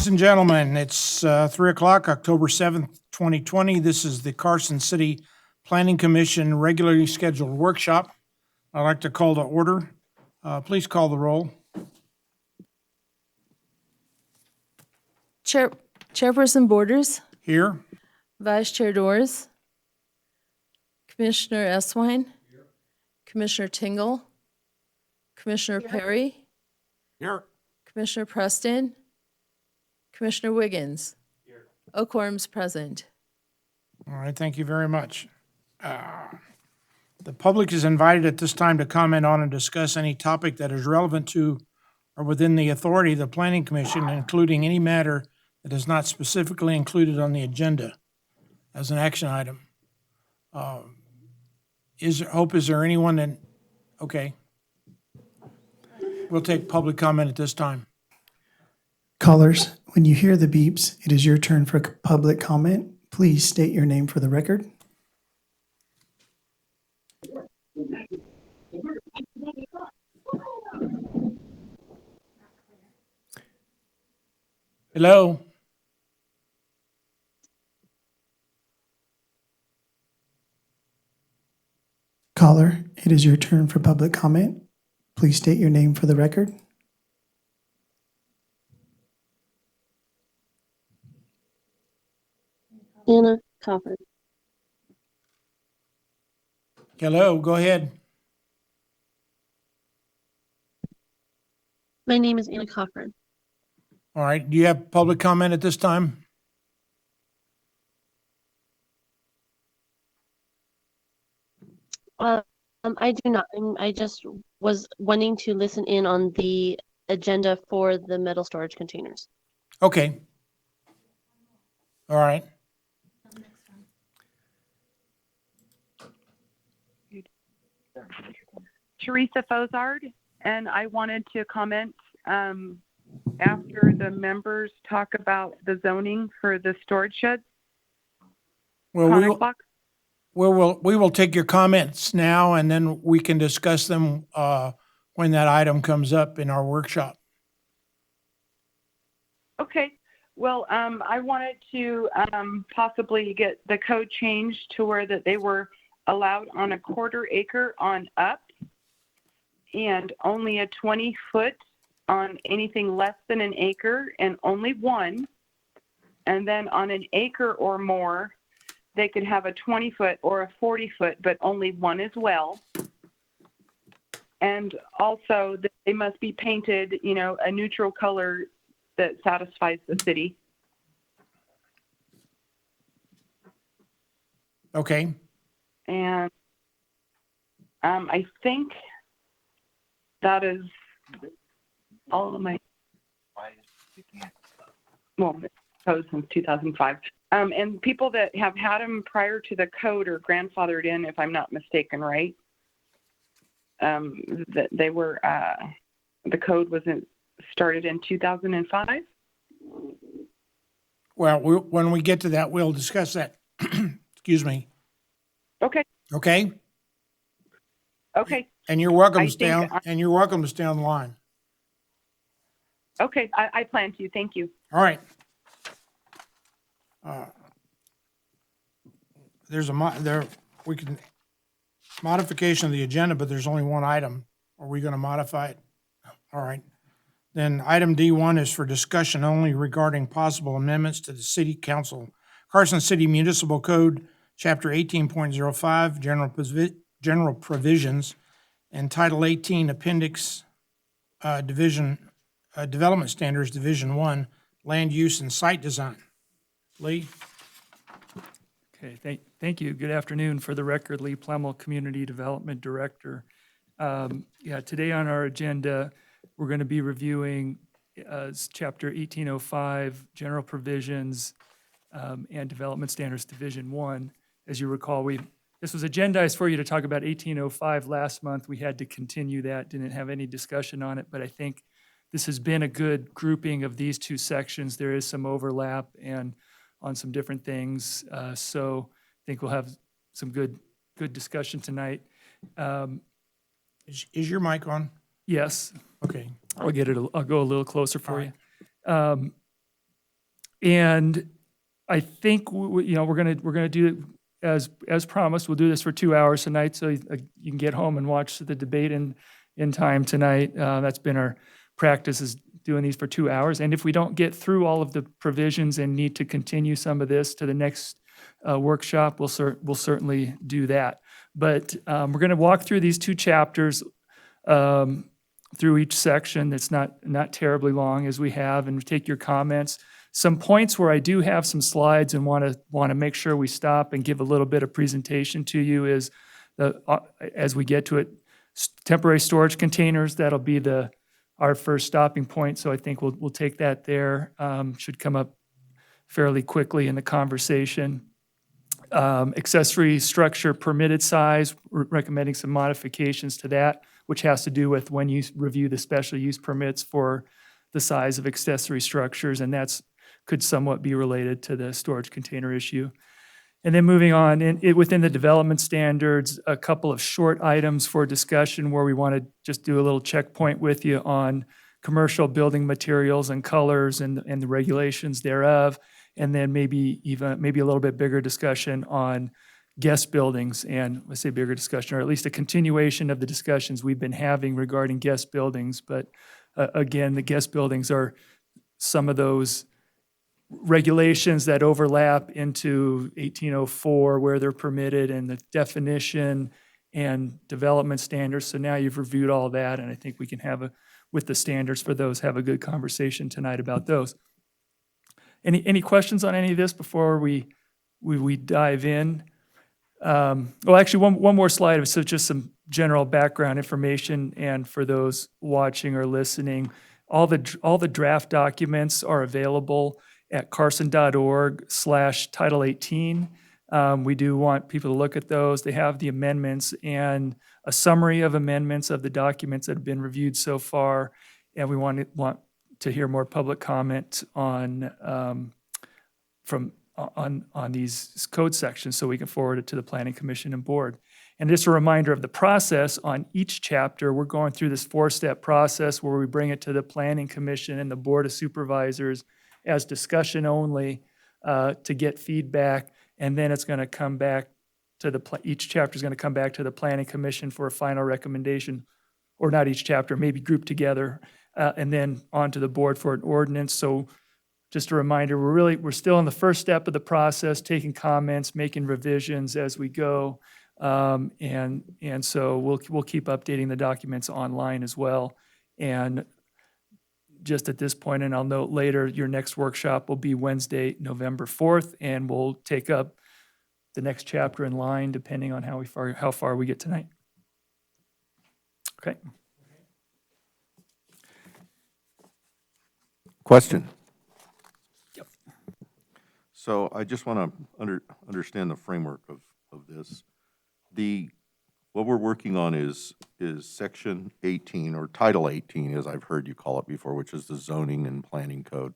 Ladies and gentlemen, it's 3 o'clock, October 7th, 2020. This is the Carson City Planning Commission regularly scheduled workshop. I'd like to call to order. Please call the roll. Chairperson Borders, Here. Vice Chair Doors, Commissioner Eswine, Commissioner Tingle, Commissioner Perry, Here. Commissioner Preston, Commissioner Wiggins. A quorum's present. All right, thank you very much. The public is invited at this time to comment on and discuss any topic that is relevant to or within the authority of the Planning Commission, including any matter that is not specifically included on the agenda as an action item. Is there anyone that, okay. We'll take public comment at this time. Callers, when you hear the beeps, it is your turn for public comment. Please state your name for the record. Hello? Caller, it is your turn for public comment. Please state your name for the record. Anna Coffin. Hello, go ahead. My name is Anna Coffin. All right, do you have public comment at this time? I do not. I just was wanting to listen in on the agenda for the metal storage containers. Okay. All right. Teresa Fozard, and I wanted to comment after the members talk about the zoning for the storage sheds. Well, we will take your comments now, and then we can discuss them when that item comes up in our workshop. Okay. Well, I wanted to possibly get the code changed to where that they were allowed on a 1/4 acre on up, and only a 20-foot on anything less than an acre, and only one. And then on an acre or more, they could have a 20-foot or a 40-foot, but only one as well. And also, they must be painted, a neutral color that satisfies the city. Okay. And I think that is all of my, well, codes since 2005. And people that have had them prior to the code are grandfathered in, if I'm not mistaken, right? That they were, the code wasn't started in 2005? Well, when we get to that, we'll discuss that. Excuse me. Okay. Okay? Okay. And you're welcome I to stay on, and you're welcome to stay on the line. Okay. I plan to. Thank you. All right. There's modification of the agenda, but there's only one item. Are we going to modify it? All right. Then item D1 is for discussion only regarding possible amendments to the City Council, Carson City Municipal Code, Chapter 18.05, General Provisions, and Title 18, Appendix Development Standards, Division 1, Land Use and Site Design. Lee? Okay, thank you. Good afternoon. For the record, Lee Plemmel, Community Development Director. Today on our agenda, we're going to be reviewing Chapter 1805, General Provisions and Development Standards, Division 1. As you recall, this was agendized for you to talk about 1805 last month. We had to continue that, didn't have any discussion on it, but I think this has been a good grouping of these two sections. There is some overlap and on some different things, so I think we'll have some good discussion tonight. Is your mic on? Yes. Okay. I'll go a little closer for you. And I think, we're gonna do it as promised. We'll do this for 2 hours tonight, so you can get home and watch the debate in time tonight. That's been our practice, is doing these for 2 hours. And if we don't get through all of the provisions and need to continue some of this to the next workshop, we'll certainly do that. But we're going to walk through these 2 chapters through each section. It's not terribly long as we have, and take your comments. Some points where I do have some slides and want to make sure we stop and give a little bit of presentation to you is as we get to it, temporary storage containers. That'll be our first stopping point. So I think we'll take that there. Should come up fairly quickly in the conversation. Accessory structure permitted size, we're recommending some modifications to that, which has to do with when you review the special use permits for the size of accessory structures, and could somewhat be related to the storage container issue. And then moving on, within the development standards, a couple of short items for discussion where we want to just do a little checkpoint with you on commercial building materials and colors and the regulations thereof. And then maybe a little bit bigger discussion on guest buildings, and let's say bigger discussion, or at least a continuation of the discussions we've been having regarding guest buildings. But again, the guest buildings are some of those regulations that overlap into 1804 where they're permitted, and the definition and development standards. So now you've reviewed all that, and I think we can with the standards for those, have a good conversation tonight about those. Any questions on any of this before we dive in? Well, actually, one more slide. So just some general background information, and for those watching or listening, all the draft documents are available at carson.org/Title 18. We do want people to look at those. They have the amendments and a summary of amendments of the documents that have been reviewed so far, and we want to hear more public comment on these code sections, so we can forward it to the Planning Commission and Board. And just a reminder of the process on each chapter. We're going through this 4-step process where we bring it to the Planning Commission and the Board of Supervisors as discussion only to get feedback, and then it's going to come back to each chapter is going to come back to the Planning Commission for a final recommendation, or not each chapter, maybe grouped together, and then on to the board for an ordinance. So just a reminder, we're still in the first step of the process, taking comments, making revisions as we go, and so we'll keep updating the documents online as well. And just at this point, and I'll note later, your next workshop will be Wednesday, November 4th, and we'll take up the next chapter in line depending on how far we get tonight. Okay. Question. Yep. So I just want to understand the framework of this. What we're working on is Section 18, or Title 18, as I've heard you call it before, which is the zoning and planning code.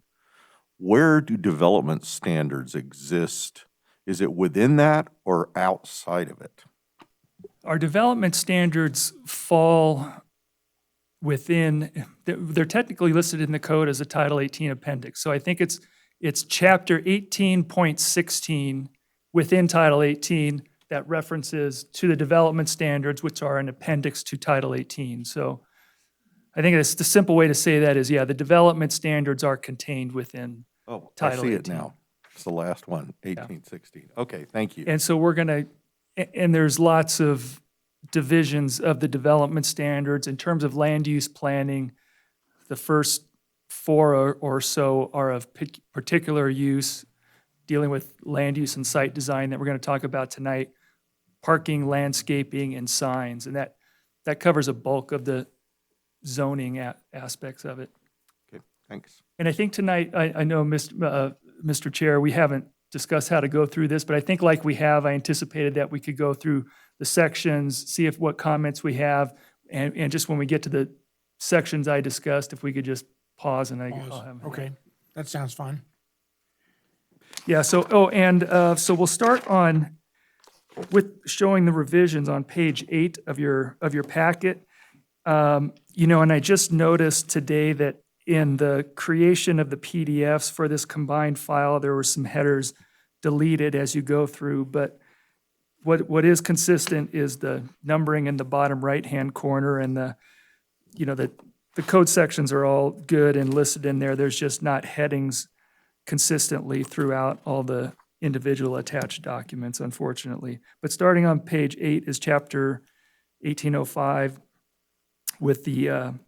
Where do development standards exist? Is it within that or outside of it? Our development standards fall within, they're technically listed in the code as a Title 18 appendix. So I think it's Chapter 18.16 within Title 18 that references to the development standards, which are an appendix to Title 18. So I think the simple way to say that is, the development standards are contained within Title 18. I see it now. It's the last one, 1816. Okay, thank you. And so and there's lots of divisions of the development standards. In terms of land use planning, the first 4 or so are of particular use, dealing with land use and site design that we're going to talk about tonight, parking, landscaping, and signs. And that covers a bulk of the zoning aspects of it. Okay, thanks. And I think tonight, I know, Mr. Chair, we haven't discussed how to go through this, but I think like we have, I anticipated that we could go through the sections, see what comments we have, and just when we get to the sections I discussed, if we could just pause and I'll have. Okay, that sounds fine. Yeah, so we'll start with showing the revisions on page 8 of your packet. And I just noticed today that in the creation of the PDFs for this combined file, there were some headers deleted as you go through, but what is consistent is the numbering in the bottom right-hand corner, and the code sections are all good and listed in there. There's just not headings consistently throughout all the individual attached documents, unfortunately. But starting on page 8 is chapter 1805 with the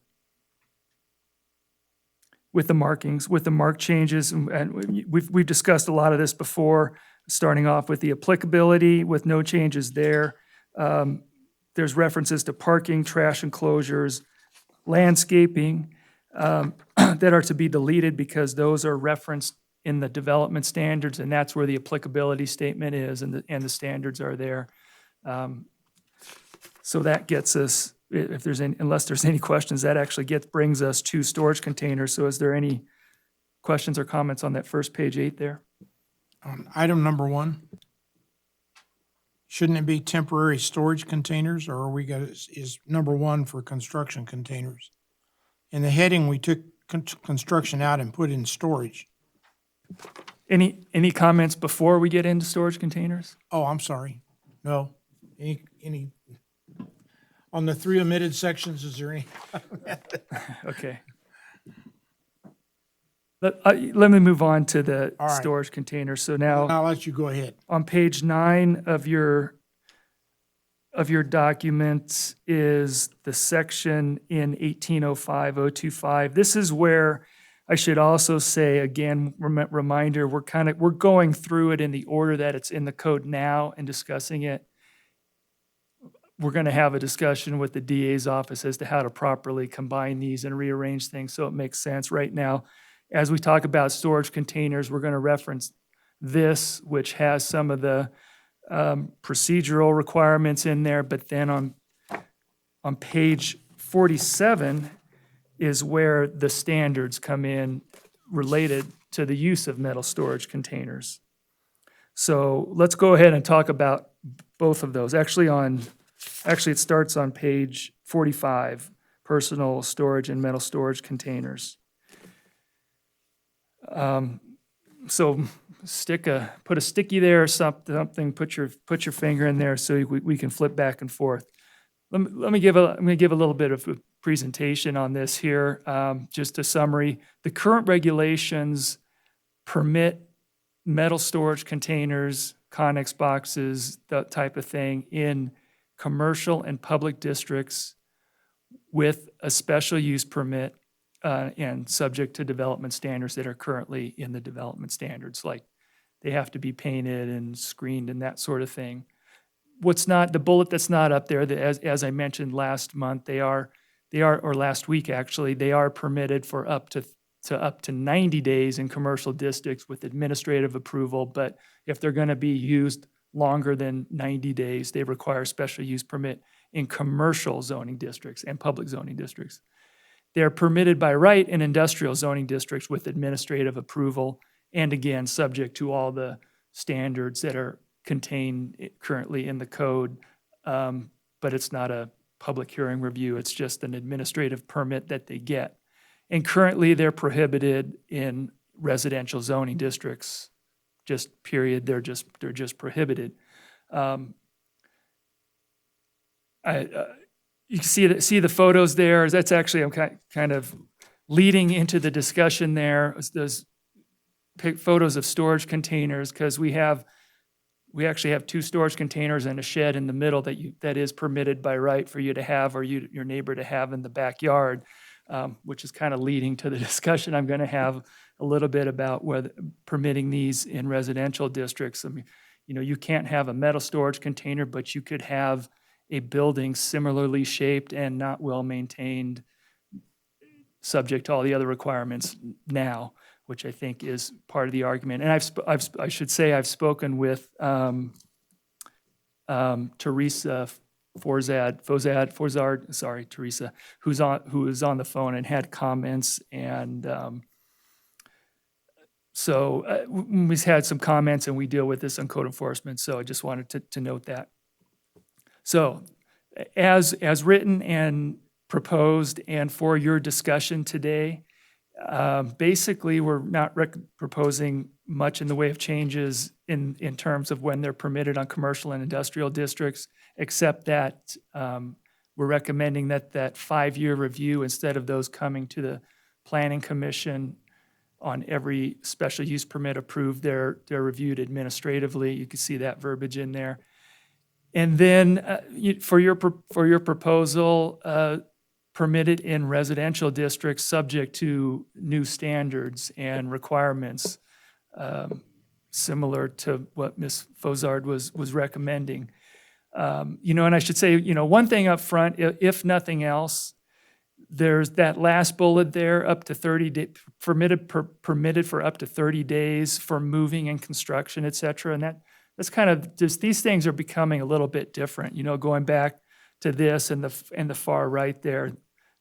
markings, with the mark changes, and we've discussed a lot of this before, starting off with the applicability with no changes there. There's references to parking, trash enclosures, landscaping that are to be deleted because those are referenced in the development standards, and that's where the applicability statement is, and the standards are there. So that gets us, unless there's any questions, that actually brings us to storage containers. So is there any questions or comments on that first page 8 there? On item number 1, shouldn't it be temporary storage containers, or is number 1 for construction containers? In the heading, we took construction out and put in storage. Any comments before we get into storage containers? Oh, I'm sorry. No. Any, on the 3 omitted sections, is there any? Okay. Let me move on to the All right. storage containers. So now, I'll let you go ahead. on page 9 of your documents is the section in 1805-025. This is where I should also say, again, reminder, we're going through it in the order that it's in the code now and discussing it. We're going to have a discussion with the DA's office as to how to properly combine these and rearrange things so it makes sense. Right now, as we talk about storage containers, we're going to reference this, which has some of the procedural requirements in there, but then on page 47 is where the standards come in related to the use of metal storage containers. So let's go ahead and talk about both of those. Actually, it starts on page 45, personal storage and metal storage containers. So put a sticky there or something, put your finger in there so we can flip back and forth. Let me give a little bit of a presentation on this here. Just a summary. The current regulations permit metal storage containers, Connex boxes, that type of thing in commercial and public districts with a special use permit and subject to development standards that are currently in the development standards, like they have to be painted and screened and that sort of thing. The bullet that's not up there, as I mentioned last month, or last week actually, they are permitted for up to 90 days in commercial districts with administrative approval, but if they're going to be used longer than 90 days, they require a special use permit in commercial zoning districts and public zoning districts. They're permitted by right in industrial zoning districts with administrative approval, and again, subject to all the standards that are contained currently in the code, but it's not a public hearing review, it's just an administrative permit that they get. And currently, they're prohibited in residential zoning districts, just period, they're just prohibited. You can see the photos there. That's actually, I'm kind of leading into the discussion there. Those photos of storage containers, because we actually have 2 storage containers and a shed in the middle that is permitted by right for you to have, or your neighbor to have in the backyard, which is kind of leading to the discussion I'm going to have a little bit about whether permitting these in residential districts. I mean, you can't have a metal storage container, but you could have a building similarly shaped and not well maintained, subject to all the other requirements now, which I think is part of the argument. And I should say I've spoken with Teresa Forzard, Teresa, who is on the phone and had comments, and so we've had some comments, and we deal with this on code enforcement. So I just wanted to note that. So, as written and proposed, and for your discussion today, Basically, we're not proposing much in the way of changes in terms of when they're permitted on commercial and industrial districts, except that we're recommending that 5-year review, instead of those coming to the Planning Commission on every special use permit approved, they're reviewed administratively. You can see that verbiage in there. And then for your proposal, permitted in residential districts subject to new standards and requirements, similar to what Ms. Fozard was recommending. And I should say, one thing up front, if nothing else, there's that last bullet there, up to 30 days, permitted for up to 30 days for moving and construction, et cetera. And that's kind of just, these things are becoming a little bit different, going back to this and the far right there,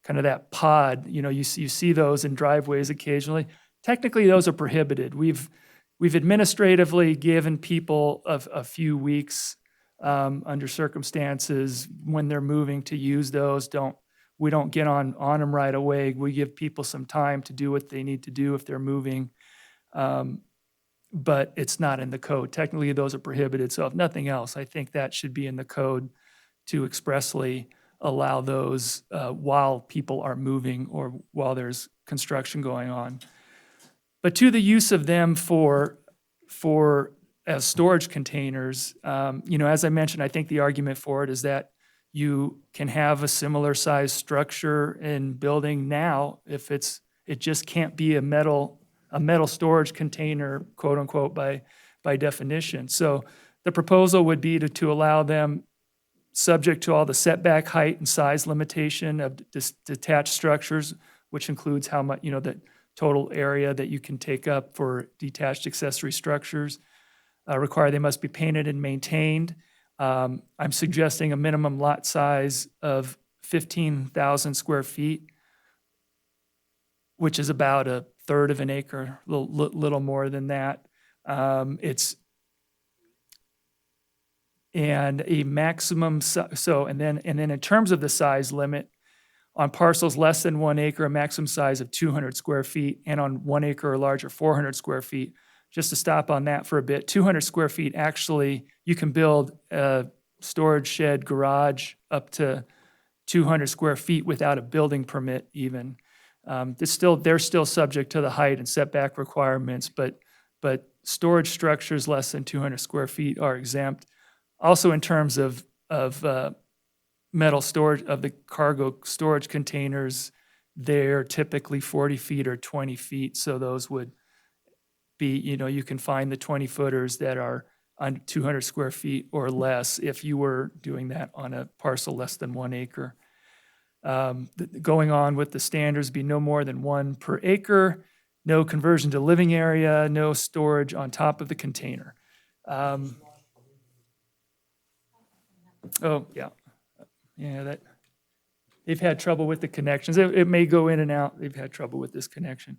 kind of that pod, you see those in driveways occasionally. Technically, those are prohibited. We've administratively given people a few weeks under circumstances when they're moving to use those. We don't get on them right away. We give people some time to do what they need to do if they're moving. But it's not in the code. Technically, those are prohibited. So if nothing else, I think that should be in the code to expressly allow those while people are moving or while there's construction going on. But to the use of them as storage containers, as I mentioned, I think the argument for it is that you can have a similar size structure in building now if it just can't be a metal storage container, quote unquote, by definition. So the proposal would be to allow them, subject to all the setback height and size limitation of detached structures, which includes how much, the total area that you can take up for detached accessory structures. Require they must be painted and maintained. I'm suggesting a minimum lot size of 15,000 square feet, which is about a third of an acre, a little more than that. And a maximum, and then in terms of the size limit, on parcels less than 1 acre, a maximum size of 200 square feet, and on 1 acre or larger, 400 square feet. Just to stop on that for a bit, 200 square feet, actually, you can build a storage shed garage up to 200 square feet without a building permit even. They're still subject to the height and setback requirements, but storage structures less than 200 square feet are exempt. Also, in terms of metal storage, of the cargo storage containers, they're typically 40 feet or 20 feet, so those would be, you can find the 20-footers that are on 200 square feet or less if you were doing that on a parcel less than 1 acre. Going on with the standards, be no more than 1 per acre, no conversion to living area, no storage on top of the container. That they've had trouble with the connections. It may go in and out. They've had trouble with this connection.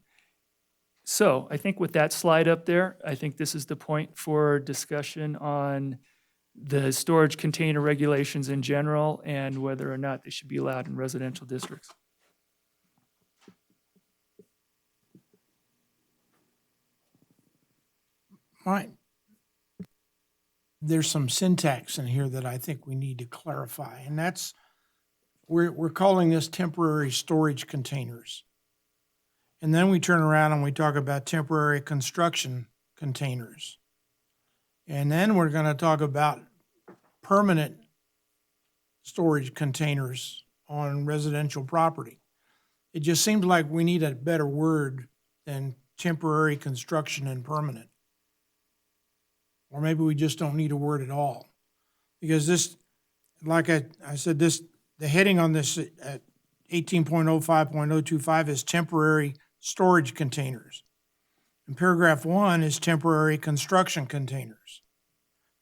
So I think with that slide up there, I think this is the point for discussion on the storage container regulations in general and whether or not they should be allowed in residential districts. There's some syntax in here that I think we need to clarify, and that's, we're calling this temporary storage containers. And then we turn around and we talk about temporary construction containers. And then we're going to talk about permanent storage containers on residential property. It just seems like we need a better word than temporary construction and permanent. Or maybe we just don't need a word at all. Because this, like I said, the heading on this at 18.05.025 is temporary storage containers. And paragraph 1 is temporary construction containers.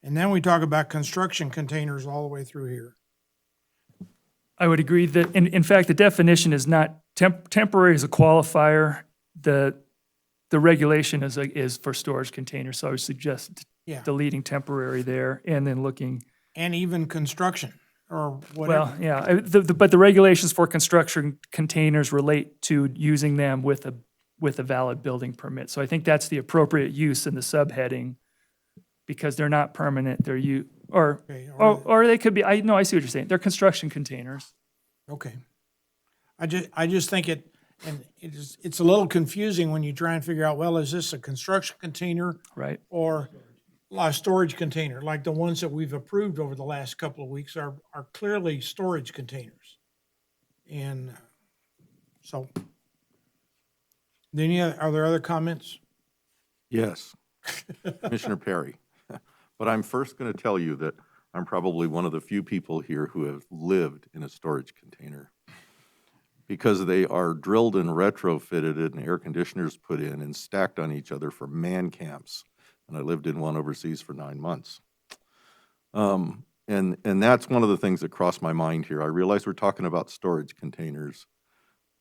And then we talk about construction containers all the way through here. I would agree that, in fact, the definition is not, temporary is a qualifier. The regulation is for storage containers, so I would suggest deleting temporary there and then looking. And even construction or whatever. Well, yeah, but the regulations for construction containers relate to using them with with a valid building permit. So I think that's the appropriate use in the subheading, because they're not permanent, they're Okay, or they could be, I see what you're saying, they're construction containers. Okay. I just think it's a little confusing when you try and figure out, well, is this a construction container Right. or a storage container? Like the ones that we've approved over the last couple of weeks are clearly storage containers. And so, are there other comments? Yes, Commissioner Perry. But I'm first going to tell you that I'm probably one of the few people here who have lived in a storage container, because they are drilled and retrofitted and air conditioners put in and stacked on each other for man camps. And I lived in one overseas for 9 months. And that's one of the things that crossed my mind here. I realize we're talking about storage containers,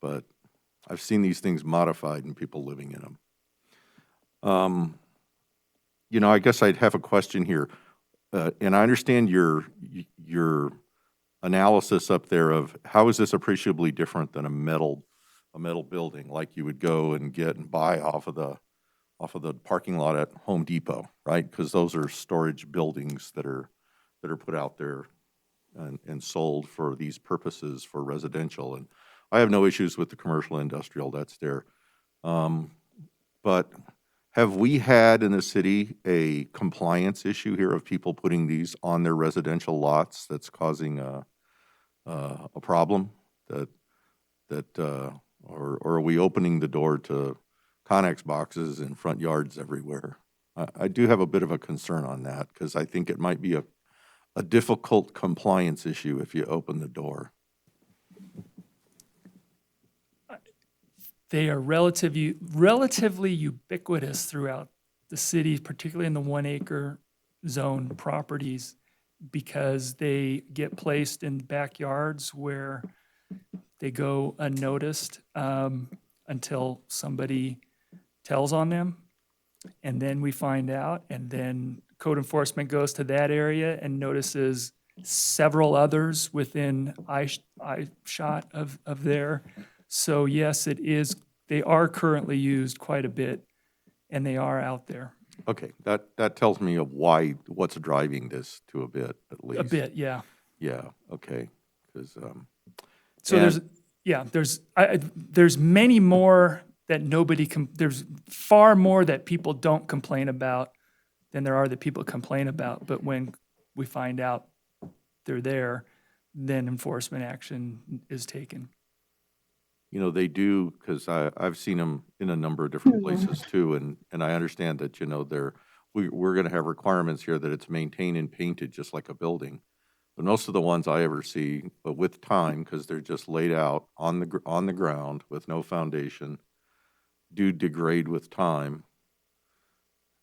but I've seen these things modified and people living in them. I guess I'd have a question here. And I understand your analysis up there of how is this appreciably different than a metal building, like you would go and get and buy off of the parking lot at Home Depot, right? Because those are storage buildings that are put out there and sold for these purposes for residential. And I have no issues with the commercial industrial that's there. But have we had in the city a compliance issue here of people putting these on their residential lots that's causing a problem or are we opening the door to Connex boxes in front yards everywhere? I do have a bit of a concern on that, because I think it might be a difficult compliance issue if you open the door. They are relatively ubiquitous throughout the city, particularly in the 1 acre zone properties, because they get placed in backyards where they go unnoticed until somebody tells on them. And then we find out, and then code enforcement goes to that area and notices several others within eye shot of there. So yes, they are currently used quite a bit, and they are out there. Okay, that tells me of what's driving this to a bit, at least. A bit, yeah. Yeah, okay, because, So there's many more that there's far more that people don't complain about than there are that people complain about. But when we find out they're there, then enforcement action is taken. they do, because I've seen them in a number of different places too, and I understand that, we're going to have requirements here that it's maintained and painted just like a building. But most of the ones I ever see, but with time, because they're just laid out on the ground with no foundation, do degrade with time.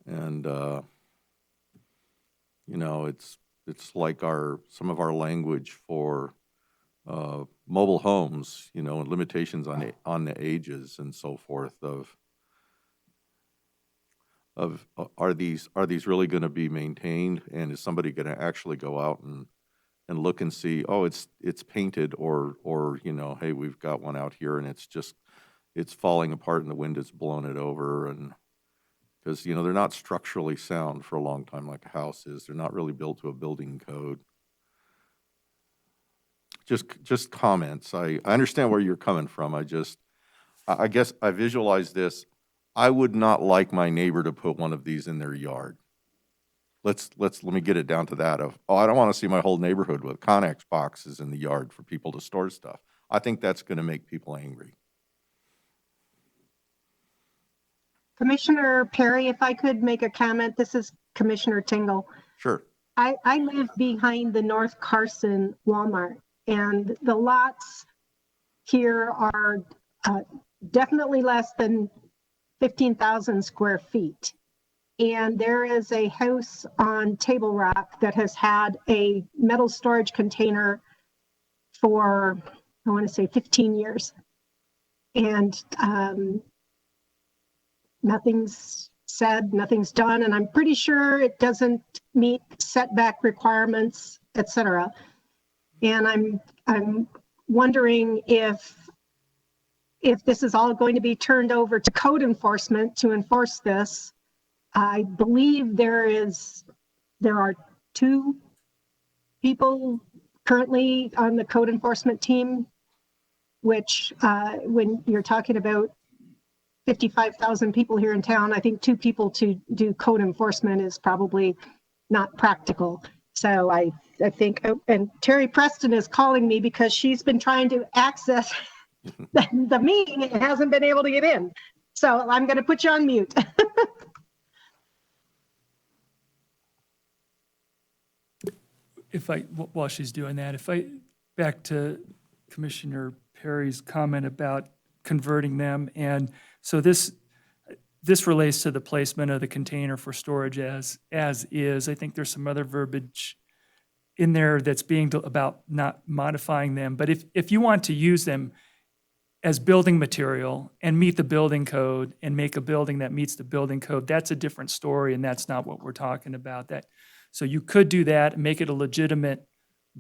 And, it's like some of our language for mobile homes, and limitations on the ages and so forth of are these really going to be maintained, and is somebody going to actually go out and look and see, oh, it's painted, or hey, we've got one out here and it's falling apart and the wind has blown it over, and because they're not structurally sound for a long time like a house is. They're not really built to a building code. Just comments. I understand where you're coming from. I guess I visualize this. I would not like my neighbor to put one of these in their yard. Let me get it down to that of, I don't want to see my whole neighborhood with Connex boxes in the yard for people to store stuff. I think that's going to make people angry. Commissioner Perry, if I could make a comment, this is Commissioner Tingle. Sure. I live behind the North Carson Walmart, and the lots here are definitely less than 15,000 square feet. And there is a house on Table Rock that has had a metal storage container for, I want to say 15 years. And nothing's said, nothing's done, and I'm pretty sure it doesn't meet setback requirements, etc. And I'm wondering if if this is all going to be turned over to code enforcement to enforce this. I believe there are 2 people currently on the code enforcement team, which when you're talking about 55,000 people here in town, I think 2 people to do code enforcement is probably not practical. So I think, and Terry Preston is calling me because she's been trying to access the meeting and hasn't been able to get in. So I'm going to put you on mute. While she's doing that, back to Commissioner Perry's comment about converting them, and so this relates to the placement of the container for storage as is. I think there's some other verbiage in there that's about not modifying them, but if you want to use them as building material and meet the building code and make a building that meets the building code, that's a different story, and that's not what we're talking about. So you could do that and make it a legitimate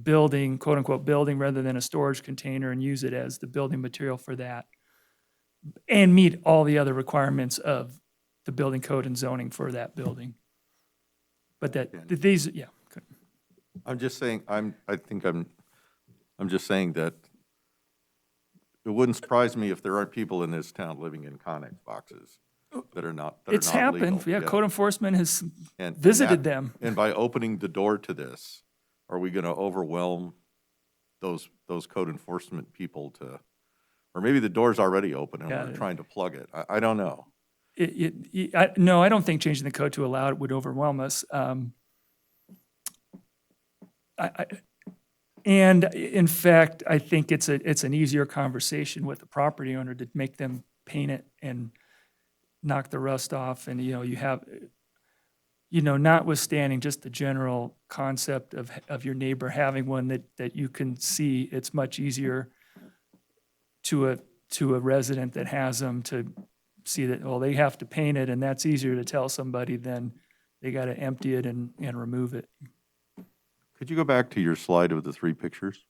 building, quote unquote, building rather than a storage container, and use it as the building material for that and meet all the other requirements of the building code and zoning for that building. But these, yeah. Good. I'm just saying, I'm just saying that it wouldn't surprise me if there aren't people in this town living in Connex boxes that are not It's not happened. legal. Yeah, code enforcement has And visited that- them. And by opening the door to this, are we going to overwhelm those code enforcement people to, or maybe the door's already open and we're trying to plug it. I don't know. No, I don't think changing the code to allow it would overwhelm us. And in fact, I think it's an easier conversation with the property owner to make them paint it and knock the rust off. And, you have, notwithstanding just the general concept of your neighbor having one that you can see, it's much easier to a resident that has them to see that, well, they have to paint it, and that's easier to tell somebody than they got to empty it and remove it. Could you go back to your slide of the 3 pictures?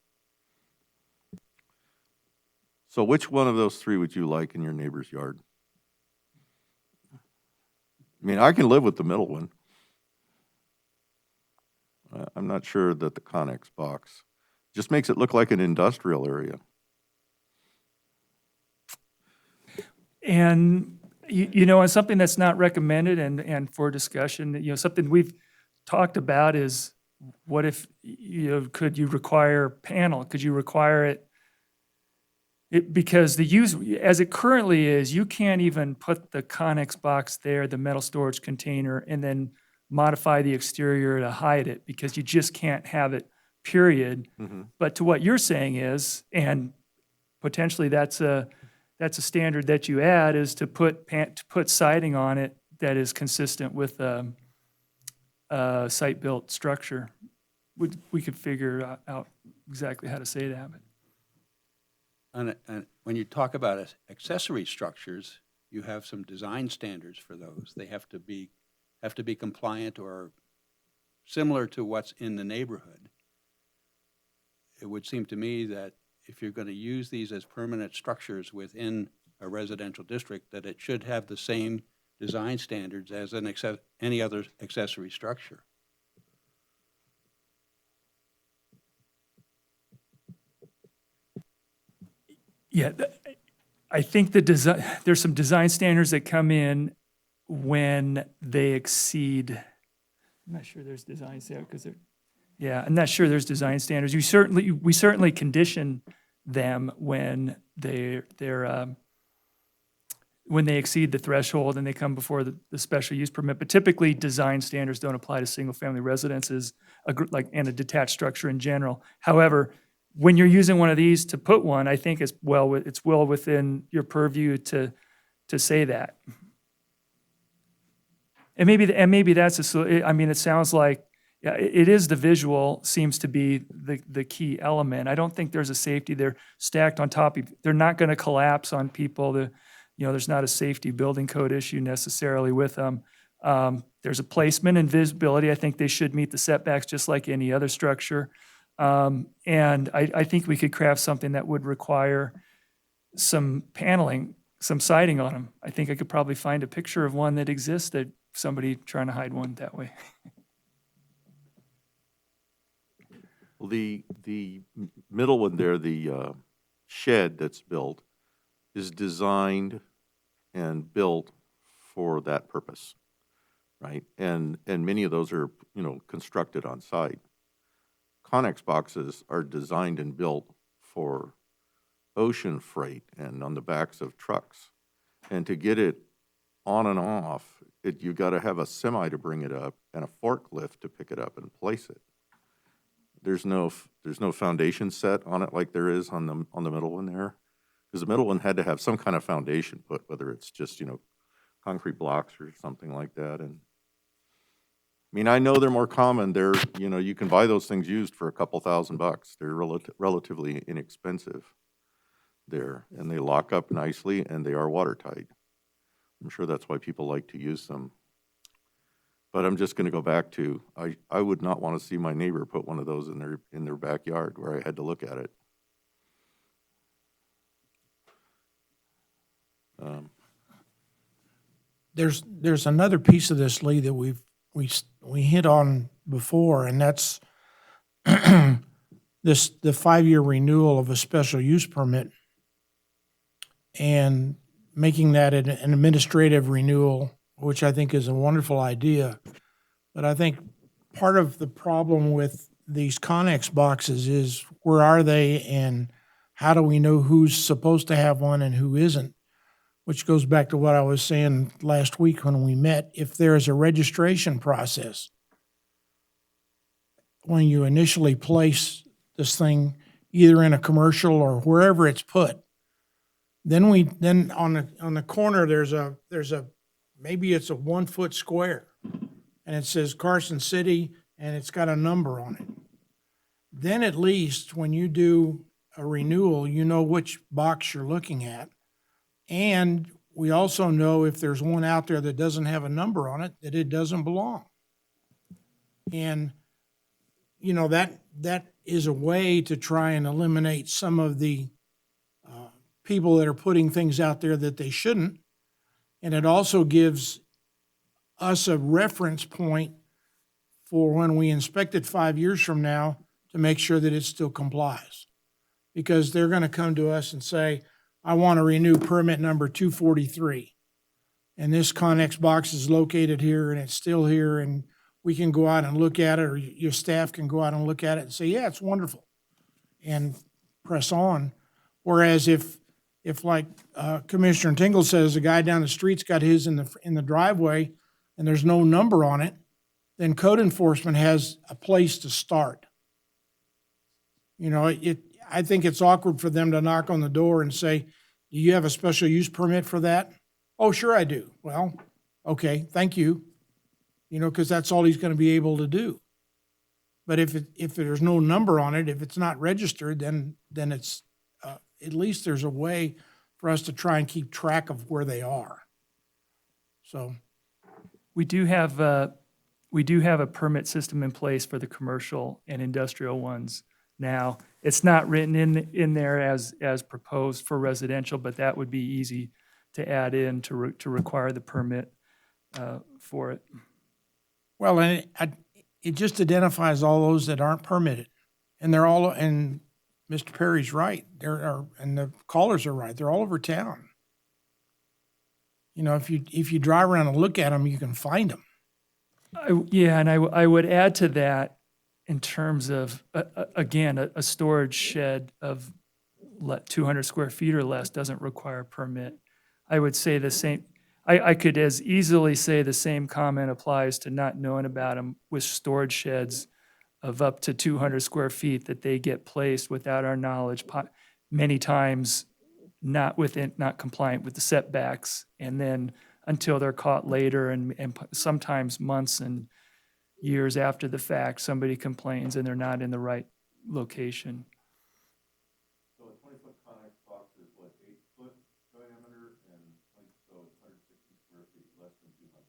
So which one of those 3 would you like in your neighbor's yard? I mean, I can live with the middle one. I'm not sure that the Connex box just makes it look like an industrial area. And, and something that's not recommended and for discussion, something we've talked about is, what if, could you require panel? Could you require it? Because the use, as it currently is, you can't even put the Connex box there, the metal storage container, and then modify the exterior to hide it, because you just can't have it, period. Mm-hmm. But to what you're saying is, and potentially that's a standard that you add, is to put siding on it that is consistent with site-built structure. We could figure out exactly how to say that. And when you talk about accessory structures, you have some design standards for those. They have to be compliant or similar to what's in the neighborhood. It would seem to me that if you're going to use these as permanent structures within a residential district, that it should have the same design standards as any other accessory structure. Yeah, I think there's some design standards that come in when they exceed. I'm not sure there's design standards because I'm not sure there's design standards. We certainly condition them when when they exceed the threshold and they come before the special use permit. But typically, design standards don't apply to single-family residences, and a detached structure in general. However, when you're using one of these to put one, I think it's well within your purview to say that. And maybe that's it sounds like, yeah, it is the visual seems to be the key element. I don't think there's a safety. They're stacked on top. They're not going to collapse on people. There's not a safety building code issue necessarily with them. There's a placement and visibility. I think they should meet the setbacks just like any other structure. And I think we could craft something that would require some paneling, some siding on them. I think I could probably find a picture of one that exists that somebody trying to hide one that way. Well, the middle one there, the shed that's built, is designed and built for that purpose, right? And many of those are, constructed on site. Connex boxes are designed and built for ocean freight and on the backs of trucks. And to get it on and off, you got to have a semi to bring it up and a forklift to pick it up and place it. There's no foundation set on it like there is on the middle one there, because the middle one had to have some kind of foundation put, whether it's just concrete blocks or something like that. And I mean, I know they're more common. They're you can buy those things used for a couple $1,000. They're relatively inexpensive there, and they lock up nicely and they are watertight. I'm sure that's why people like to use them. But I'm just going to go back to, I would not want to see my neighbor put one of those in their backyard where I had to look at it. There's another piece of this, Lee, that we hit on before, and that's the 5-year renewal of a special use permit and making that an administrative renewal, which I think is a wonderful idea. But I think part of the problem with these Connex boxes is where are they and how do we know who's supposed to have one and who isn't? Which goes back to what I was saying last week when we met. If there is a registration process, when you initially place this thing either in a commercial or wherever it's put, then on the corner there's a maybe it's a 1 foot square and it says Carson City and it's got a number on it. Then at least when you do a renewal, you know which box you're looking at. And we also know if there's one out there that doesn't have a number on it, that it doesn't belong. And, that is a way to try and eliminate some of the people that are putting things out there that they shouldn't. And it also gives us a reference point for when we inspect it 5 years from now to make sure that it still complies. Because they're going to come to us and say, I want to renew permit number 243. And this Connex box is located here and it's still here and we can go out and look at it, or your staff can go out and look at it and say, yeah, it's wonderful, and press on. Whereas if like Commissioner Tingle says, the guy down the street's got his in the driveway and there's no number on it, then code enforcement has a place to start. I think it's awkward for them to knock on the door and say, do you have a special use permit for that? Oh, sure I do. Well, okay, thank you. Because that's all he's going to be able to do. But if there's no number on it, if it's not registered, then it's at least there's a way for us to try and keep track of where they are. So We do have a permit system in place for the commercial and industrial ones now. It's not written in there as proposed for residential, but that would be easy to add in to require the permit for it. Well, and it just identifies all those that aren't permitted, and they're all. And Mr. Perry's right. And the callers are right. They're all over town. If you drive around and look at them, you can find them. I would add to that in terms of again a storage shed of 200 square feet or less doesn't require a permit. I would say the same. I could as easily say the same comment applies to not knowing about them with storage sheds of up to 200 square feet that they get placed without our knowledge, many times not compliant with the setbacks, and then until they're caught later and sometimes months and years after the fact, somebody complains and they're not in the right location. So a 20-foot Connex box is what, 8-foot diameter, and so it's 160 square feet, less than 200.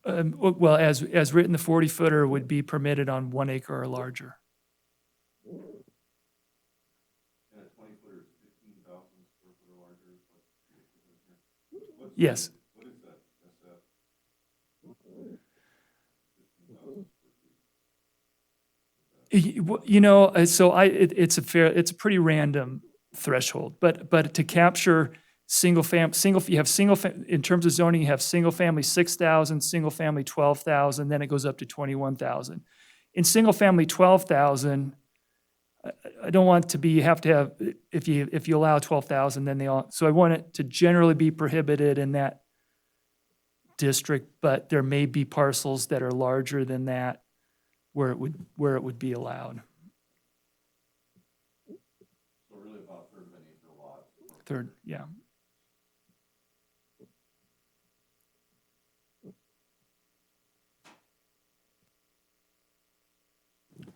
Well, as written, the 40-footer would be permitted on 1 acre or larger. Yes. It's a pretty random threshold, but to capture in terms of zoning, you have single family 6,000, single family 12,000, then it goes up to 21,000. In single family 12,000, I don't want to be, you have to have, if you allow 12,000, then so I want it to generally be prohibited in that district, but there may be parcels that are larger than that where it would be allowed. So really about a third of an acre lot. Third, yeah.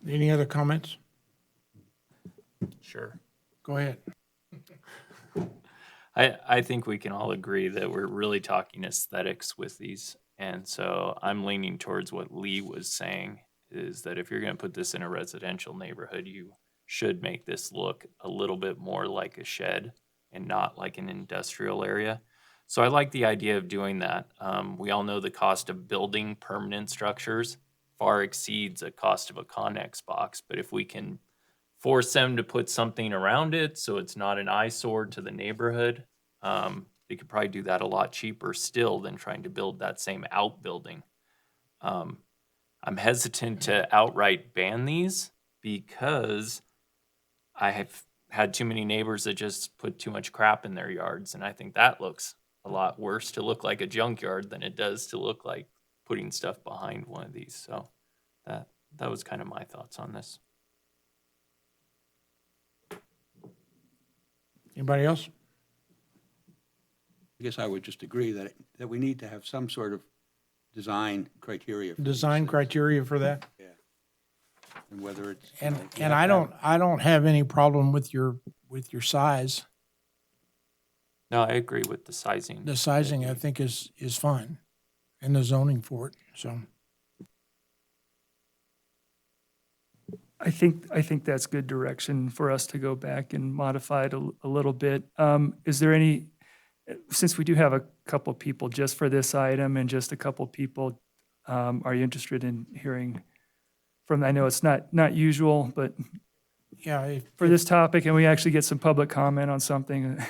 Any other comments? Sure. Go ahead. I think we can all agree that we're really talking aesthetics with these. And so I'm leaning towards what Lee was saying, is that if you're going to put this in a residential neighborhood, you should make this look a little bit more like a shed and not like an industrial area. So I like the idea of doing that. We all know the cost of building permanent structures far exceeds the cost of a Connex box, but if we can force them to put something around it so it's not an eyesore to the neighborhood, they could probably do that a lot cheaper still than trying to build that same outbuilding. I'm hesitant to outright ban these because I have had too many neighbors that just put too much crap in their yards, and I think that looks a lot worse to look like a junkyard than it does to look like putting stuff behind one of these. So that was kind of my thoughts on this. Anybody else? I guess I would just agree that we need to have some sort of design criteria. For Design these things. criteria for that? Yeah. And whether it's. And, you and have I to have- I don't have any problem with your size. No, I agree with the sizing. The sizing, I think, is fine, and the zoning for it, so. I think that's good direction for us to go back and modify it a little bit. Is there any, since we do have a couple people just for this item and just a couple people, are you interested in hearing from, I know it's not usual, but Yeah, for this topic, and we actually get some public comment on something?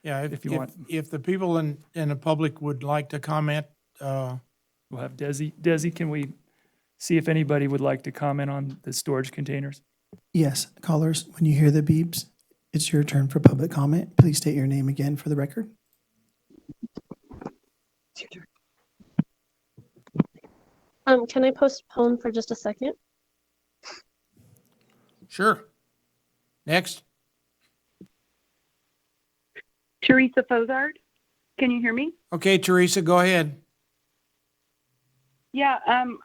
yeah, if you want. If the people in the public would like to comment, We'll have Desi. Desi, can we see if anybody would like to comment on the storage containers? Yes, callers, when you hear the beeps, it's your turn for public comment. Please state your name again for the record. Can I postpone for just a second? sure. Next. Teresa Fozard, can you hear me? Okay, Teresa, go ahead. Yeah,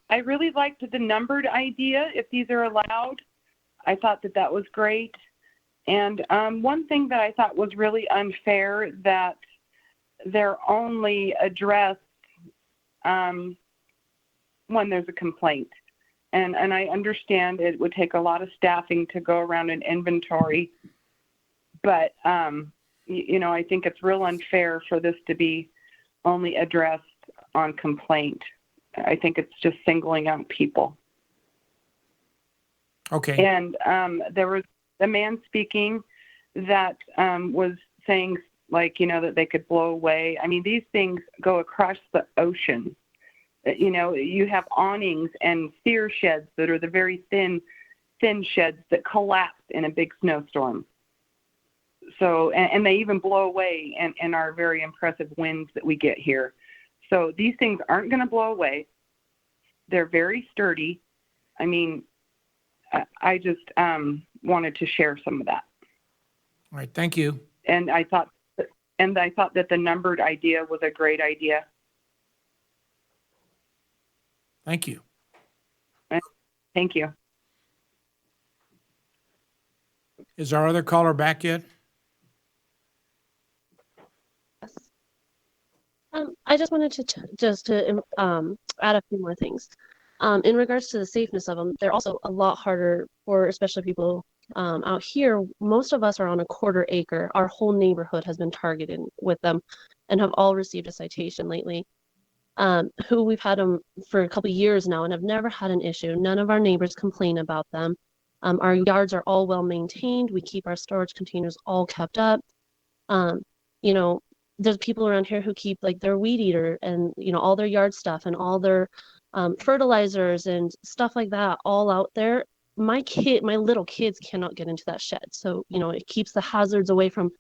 I really liked the numbered idea, if these are allowed. I thought that was great. And one thing that I thought was really unfair, that they're only addressed when there's a complaint. And I understand it would take a lot of staffing to go around and inventory, but I think it's real unfair for this to be only addressed on complaint. I think it's just singling out people. Okay, And there was a man speaking that was saying, that they could blow away. I mean, these things go across the ocean. You have awnings and sear sheds that are the very thin sheds that collapse in a big snowstorm. So, and they even blow away in our very impressive winds that we get here. So these things aren't going to blow away. They're very sturdy. I mean, I just wanted to share some of that. all right, thank you. And I thought that the numbered idea was a great idea. Thank you. Thank you. Is our other caller back yet? Yes. I just wanted to add a few more things. In regards to the safeness of them, they're also a lot harder for especially people out here. Most of us are on a quarter acre. Our whole neighborhood has been targeted with them and have all received a citation lately. Who we've had them for a couple years now and have never had an issue. None of our neighbors complain about them. Our yards are all well maintained. We keep our storage containers all kept up. Um, you know, there's people around here who keep like their weed eater and all their yard stuff and all their fertilizers and stuff like that all out there. My little kids cannot get into that shed. So, it keeps the hazards away from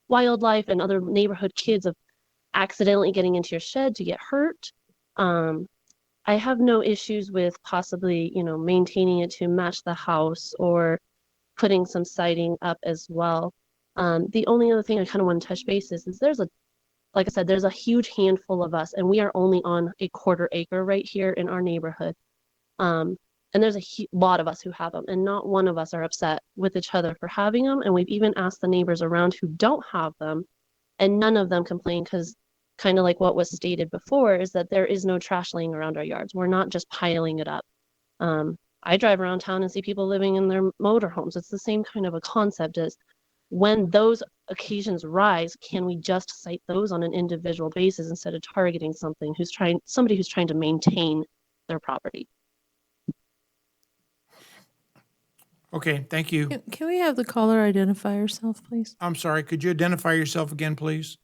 wildlife and other neighborhood kids of accidentally getting into your shed to get hurt. Um, I have no issues with possibly, maintaining it to match the house or putting some siding up as well. The only other thing I kind of want to touch base is like I said, there's a huge handful of us, and we are only on a quarter acre right here in our neighborhood. And there's a lot of us who have them, and not one of us are upset with each other for having them. And we've even asked the neighbors around who don't have them, and none of them complain because kind of like what was stated before is that there is no trash laying around our yards. We're not just piling it up. I drive around town and see people living in their motorhomes. It's the same kind of a concept as when those occasions rise, can we just cite those on an individual basis instead of targeting somebody who's trying to maintain their property? Okay, thank you. Can we have the caller identify herself, please? I'm sorry, could you identify yourself again, please?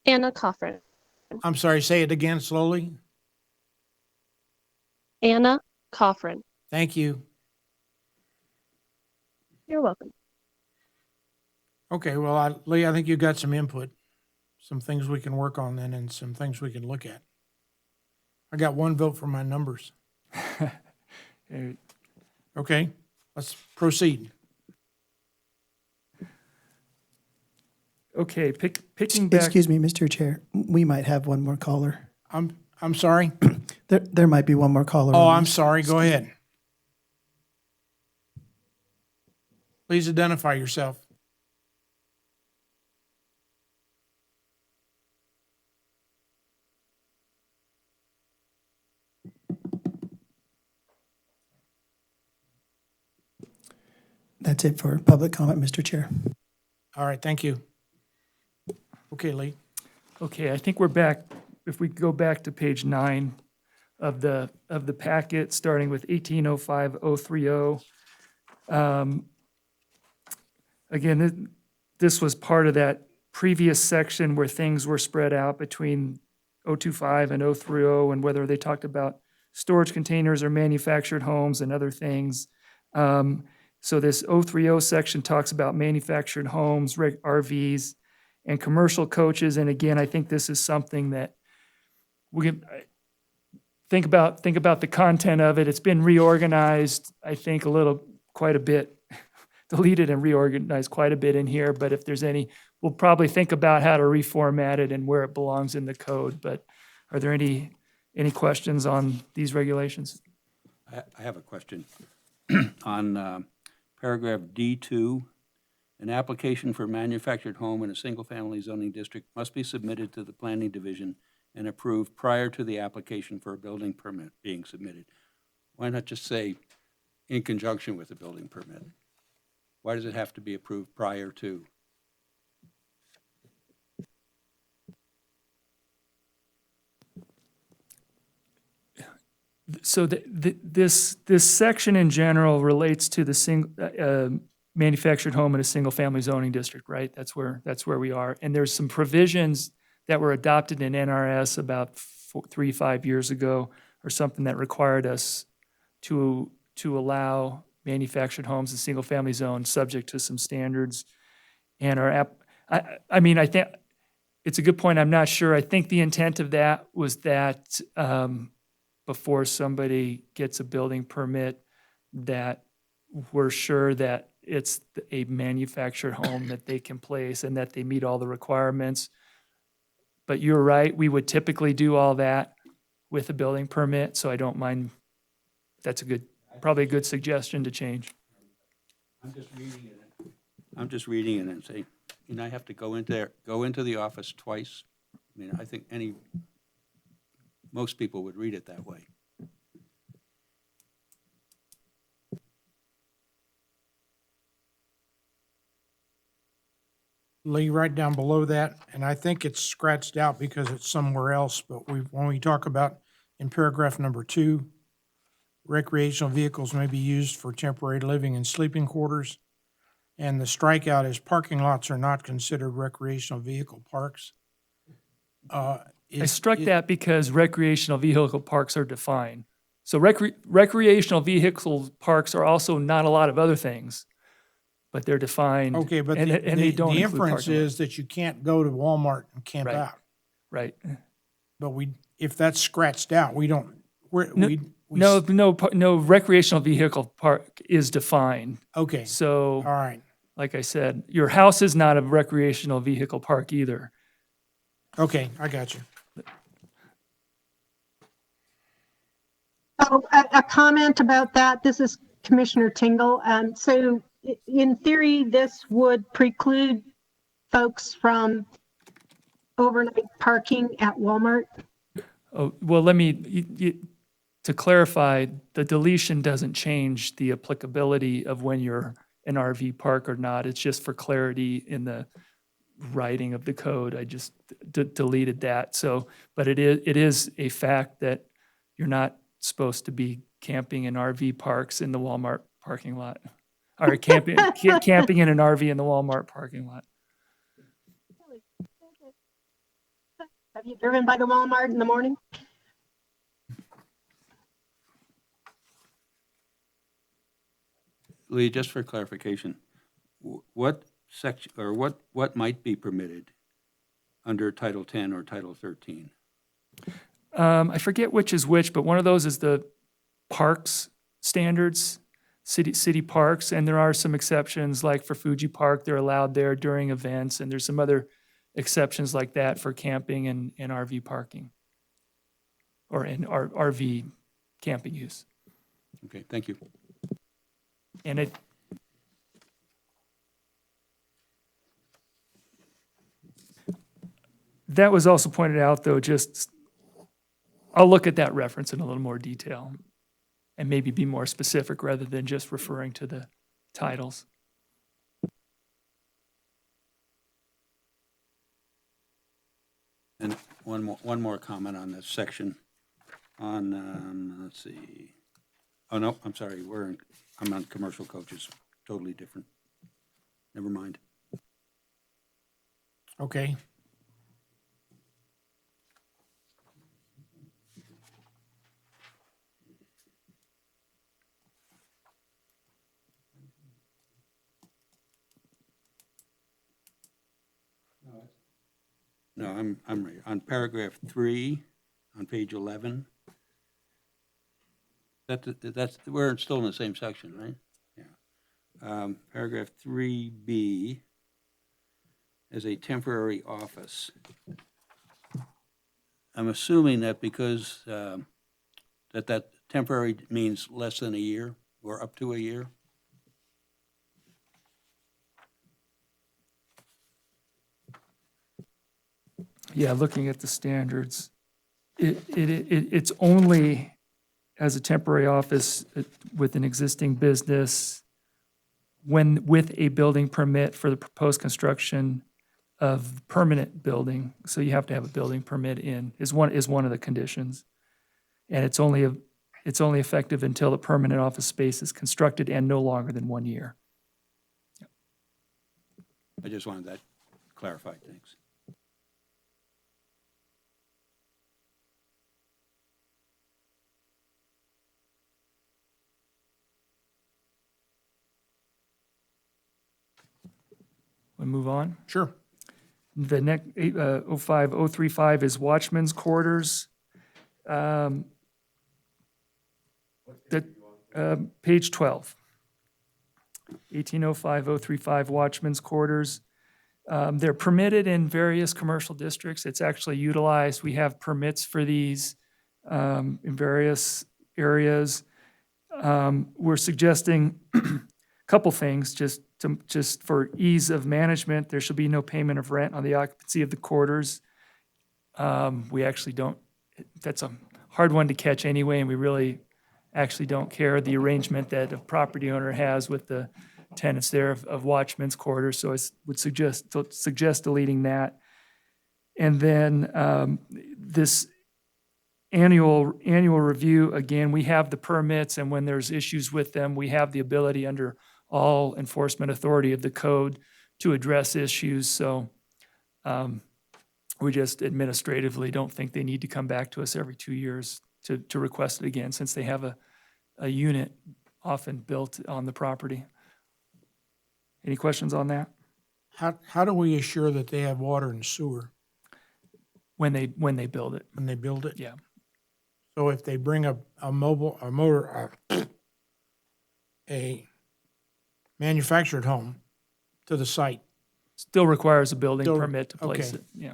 Anna Coffrin. I'm sorry, say it again slowly. Anna Coffrin. Thank you. You're welcome. Okay, well, Lee, I think you got some input, some things we can work on then and some things we can look at. I got one vote for my numbers. Okay, let's proceed. Okay, picking back. Excuse me, Mr. Chair, we might have one more caller. I'm sorry. There might be one more caller. Oh, on I'm this. sorry. Go ahead. Please identify yourself. That's it for public comment, Mr. Chair. All right, thank you. Okay, Lee. Okay, I think we're back, if we go back to page 9 of the packet, starting with 1805-030. Again, this was part of that previous section where things were spread out between 025 and 030, and whether they talked about storage containers or manufactured homes and other things. So this 030 section talks about manufactured homes, RVs, and commercial coaches. And again, I think this is something that we can think about the content of it. It's been reorganized, I think, quite a bit, deleted and reorganized quite a bit in here. But if there's we'll probably think about how to reformat it and where it belongs in the code. But are there any questions on these regulations? I have a question. On paragraph D2, an application for a manufactured home in a single-family zoning district must be submitted to the planning division and approved prior to the application for a building permit being submitted. Why not just say in conjunction with the building permit? Why does it have to be approved prior to? So this section in general relates to the manufactured home in a single-family zoning district, right? That's where we are. And there's some provisions that were adopted in NRS about 3-5 years ago, or something, that required us to allow manufactured homes in single-family zones subject to some standards. And I think it's a good point. I'm not sure. I think the intent of that was that before somebody gets a building permit, that we're sure that it's a manufactured home that they can place and that they meet all the requirements. But you're right, we would typically do all that with a building permit, so I don't mind. That's probably a good suggestion to change. I'm just reading it and say, I have to go into the office twice I mean, I think most people would read it that way. Lee, right down below that, and I think it's scratched out because it's somewhere else, but when we talk about in paragraph number 2, recreational vehicles may be used for temporary living and sleeping quarters, and the strikeout is parking lots are not considered recreational vehicle parks. I struck that because recreational vehicle parks are defined. So recreational vehicle parks are also not a lot of other things, but they're defined. Okay, but and the they don't include inference parking lots. is that you can't go to Walmart and camp Right. out. Right. But if that's scratched out, we don't, No, recreational vehicle park is defined. Okay, all So, right. like I said, your house is not a recreational vehicle park either. Okay, I got you. Oh, a comment about that. This is Commissioner Tingle. So in theory, this would preclude folks from overnight parking at Walmart. Oh, well, let me, to clarify, the deletion doesn't change the applicability of when you're an RV park or not. It's just for clarity in the writing of the code. I just deleted that. So, but it is a fact that you're not supposed to be camping in RV parks in the Walmart parking lot, or camping in an RV in the Walmart parking lot. Have you driven by the Walmart in the morning? Lee, just for clarification, what section, or what might be permitted under Title 10 or Title 13? I forget which is which, but one of those is the parks standards, city parks, and there are some exceptions, like for Fuji Park, they're allowed there during events, and there's some other exceptions like that for camping and RV parking, or in RV camping use. Okay, thank you. And that was also pointed out, though, I'll look at that reference in a little more detail and maybe be more specific rather than just referring to the titles. And one more comment on this section. On let's see. Oh no, I'm sorry. I'm on commercial coaches. Totally different. Never mind. Okay. No, I'm right. On paragraph 3, on page 11. We're still in the same section, right? Yeah. Paragraph 3B is a temporary office. I'm assuming that because that temporary means less than a year or up to a year. Yeah, looking at the standards, it's only as a temporary office with an existing business with a building permit for the proposed construction of permanent building. So you have to have a building permit is one of the conditions. And it's only effective until the permanent office space is constructed and no longer than 1 year. I just wanted that clarified. Thanks. We move on. Sure. The next 05035 is watchman's quarters. Page 12. 1805035 watchman's quarters. They're permitted in various commercial districts. It's actually utilized. We have permits for these in various areas. We're suggesting a couple things just for ease of management. There shall be no payment of rent on the occupancy of the quarters. We actually don't, that's a hard one to catch anyway, and we really actually don't care the arrangement that a property owner has with the tenants there of watchman's quarters, so I would suggest deleting that. And then this annual review, again, we have the permits, and when there's issues with them, we have the ability under all enforcement authority of the code to address issues, so we just administratively don't think they need to come back to us every 2 years to request it again, since they have a unit often built on the property. Any questions on that? How do we assure that they have water and sewer When they build it, when they build it? yeah. So if they bring a manufactured home to the site, Still requires a building Still- permit to place okay. it, yeah.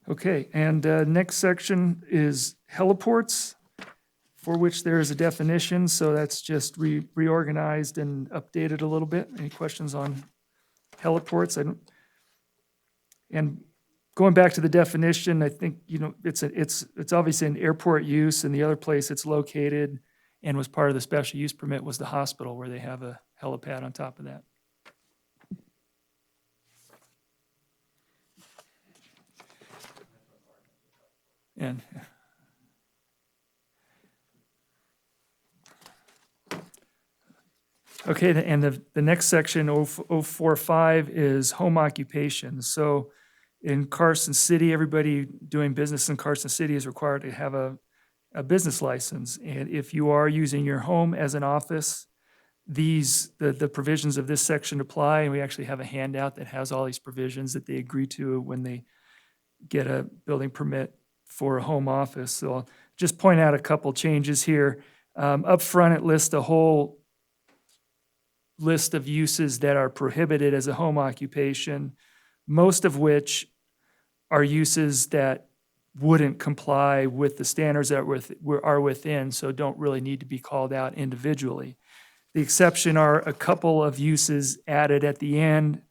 Okay, and next section is heliports, for which there is a definition, so that's just reorganized and updated a little bit. Any questions on heliports? And going back to the definition, I think, it's obviously an airport use, and the other place it's located and was part of the special use permit was the hospital, where they have a helipad on top of that. And okay, and the next section, 045, is home occupation. So in Carson City, everybody doing business in Carson City is required to have a business license. And if you are using your home as an office, the provisions of this section apply, and we actually have a handout that has all these provisions that they agree to when they get a building permit for a home office. So I'll just point out a couple changes here. Up front, it lists a whole list of uses that are prohibited as a home occupation, most of which are uses that wouldn't comply with the standards that are within, so don't really need to be called out individually. The exception are a couple of uses added at the end,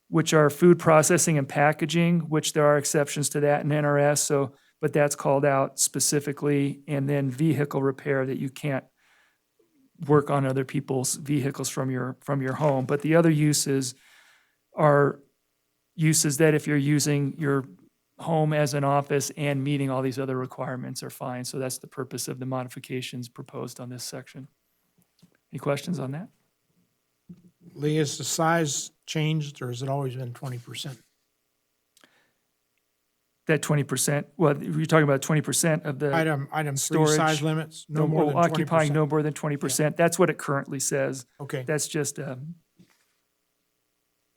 which are food processing and packaging, which there are exceptions to that in NRS, but that's called out specifically, and then vehicle repair, that you can't work on other people's vehicles from your home. But the other uses are uses that if you're using your home as an office and meeting all these other requirements are fine. So that's the purpose of the modifications proposed on this section. Any questions on that? Lee, has the size changed, or has it always been 20%? That 20%, well, you're talking about 20% of the Item 3, storage, size limits, no more than 20%. occupying no more than 20%. That's what it currently says. Okay, That's just a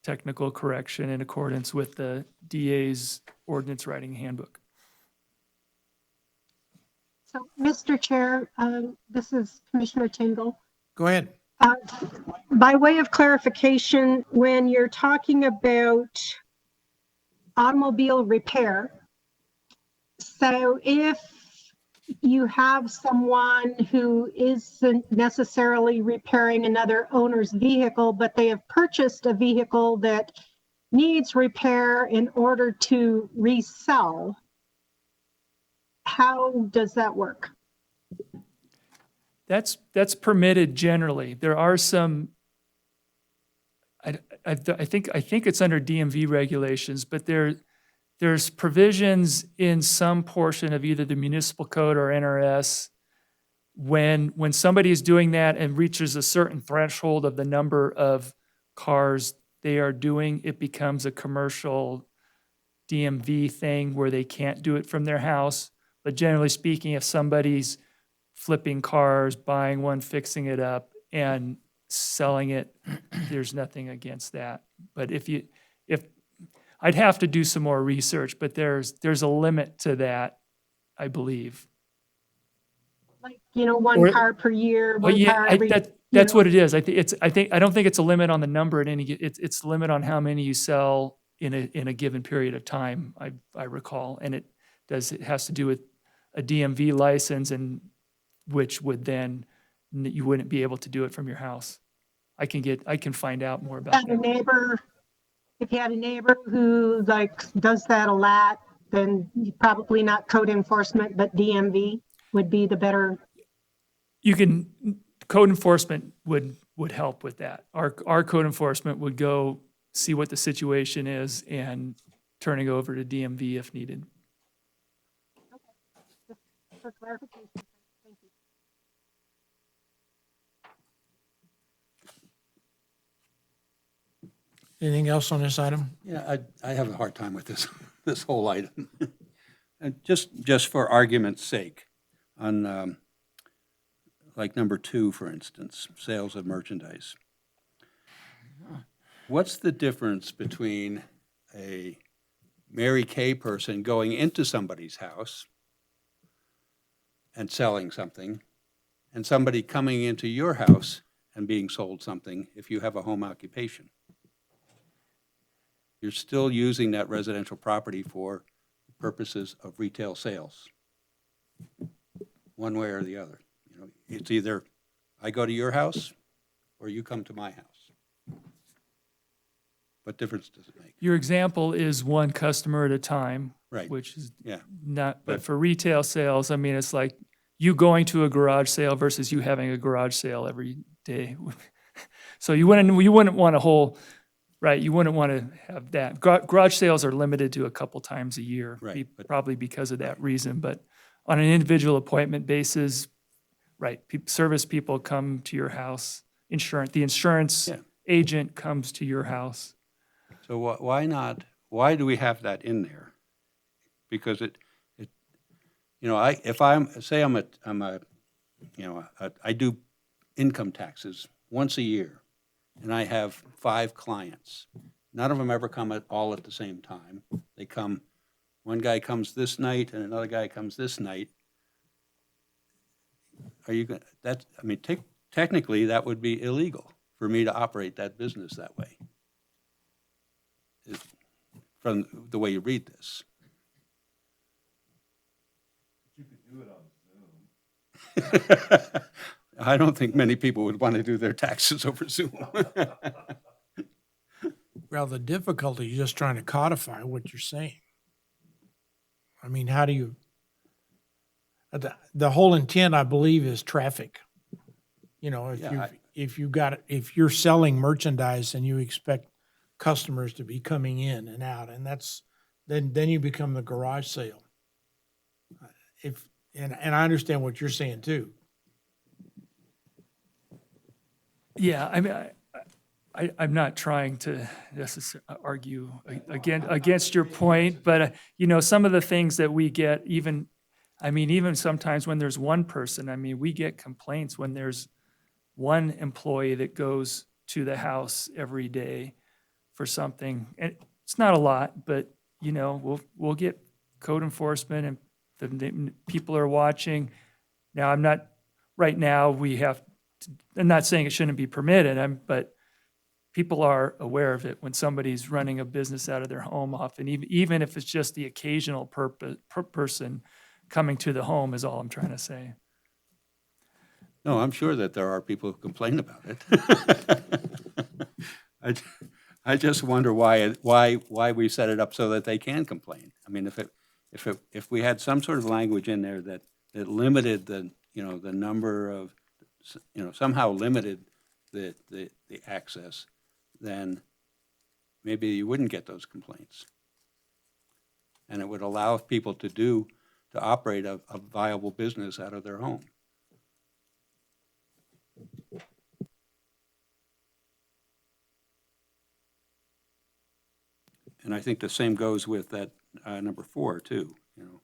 technical correction in accordance with the DA's ordinance writing handbook. So, Mr. Chair, this is Commissioner Tingle. go ahead. By way of clarification, when you're talking about automobile repair, so if you have someone who isn't necessarily repairing another owner's vehicle, but they have purchased a vehicle that needs repair in order to resell, how does that work? That's permitted generally. There are some, I think it's under DMV regulations, but there's provisions in some portion of either the municipal code or NRS when somebody is doing that and reaches a certain threshold of the number of cars they are doing, it becomes a commercial DMV thing where they can't do it from their house. But generally speaking, if somebody's flipping cars, buying one, fixing it up, and selling it, there's nothing against that. But if I'd have to do some more research, but there's a limit to that, I believe. Like, one Or- car per year, Well, one yeah, car every, that's what it is. I don't think it's a limit on the number at any. It's a limit on how many you sell in a given period of time. I recall, and it has to do with a DMV license, and which would then you wouldn't be able to do it from your house. I can find out more about that a that. neighbor if you had a neighbor who like does that a lot, then probably not code enforcement, but DMV would be the better. You can, code enforcement would help with that. Our code enforcement would go see what the situation is and turning over to DMV if needed. For clarification. Thank you. Anything else on this item? Yeah, I have a hard time with this, this whole item. And just for argument's sake, on, like number 2, for instance, sales of merchandise. What's the difference between a Mary Kay person going into somebody's house and selling something, and somebody coming into your house and being sold something if you have a home occupation? You're still using that residential property for purposes of retail sales, one way or the other. You know, it's either I go to your house or you come to my house. What difference does it make? Your example is one customer at a time, Right. which is Yeah. not, but But- for retail sales, I mean, it's like you going to a garage sale versus you having a garage sale every day. So you wouldn't want a whole, right, you wouldn't want to have that. Garage sales are limited to a couple times a year, Right, but- probably because of that reason, but on an individual appointment basis, right, service people come to your house, the insurance Yeah. agent comes to your house. So why not, why do we have that in there? Because you know, I do income taxes once a year, and I have 5 clients. None of them ever come all at the same time. They come, one guy comes this night and another guy comes this night. Are you going, that's, I mean, technically, that would be illegal for me to operate that business that way. From the way you read this. I don't think many people would want to do their taxes over Zoom. Well, the difficulty is just trying to codify what you're saying. I mean, how do you, the whole intent, I believe, is traffic. You know, Yeah, if you're selling merchandise and you expect customers to be coming in and out, and then you become the garage sale. And I understand what you're saying too. Yeah, I mean, I'm not trying to necessarily argue against your point, but, you know, some of the things that we get, even sometimes when there's one person, I mean, we get complaints when there's one employee that goes to the house every day for something. And it's not a lot, but, you know, we'll get code enforcement and the people are watching. Now, right now, I'm not saying it shouldn't be permitted, but people are aware of it when somebody's running a business out of their home often, even if it's just the occasional person coming to the home is all I'm trying to say. No, I'm sure that there are people who complain about it. I just wonder why we set it up so that they can complain. I mean, if we had some sort of language in there that limited the number of, somehow limited the access, then maybe you wouldn't get those complaints. And it would allow people to operate a viable business out of their home. And I think the same goes with that number 4 too. You know,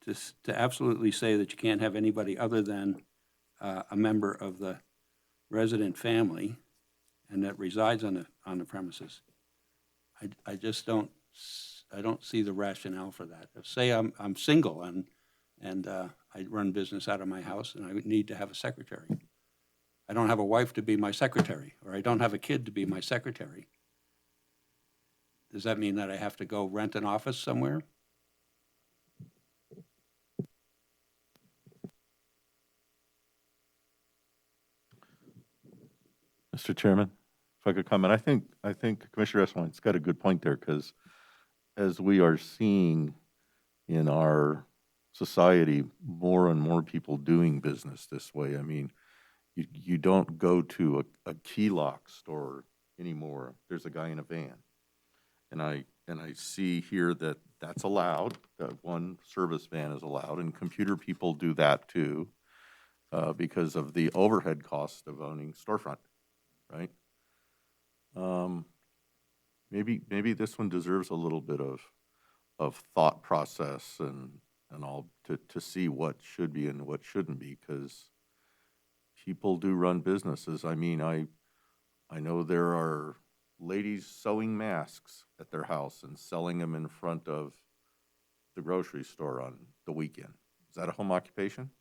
just to absolutely say that you can't have anybody other than a member of the resident family and that resides on the premises. I just don't see the rationale for that. Say I'm single and I run business out of my house and I would need to have a secretary. I don't have a wife to be my secretary, or I don't have a kid to be my secretary. Does that mean that I have to go rent an office somewhere? Mr. Chairman, if I could comment, I think Commissioner Eswein's got a good point there, because as we are seeing in our society, more and more people doing business this way. I mean, you don't go to a key lock store anymore. There's a guy in a van. And I see here that that's allowed, that one service van is allowed, and computer people do that too, because of the overhead cost of owning storefront, right? Maybe this one deserves a little bit of thought process and all to see what should be and what shouldn't be, because people do run businesses. I mean, I know there are ladies sewing masks at their house and selling them in front of the grocery store on the weekend. Is that a home occupation?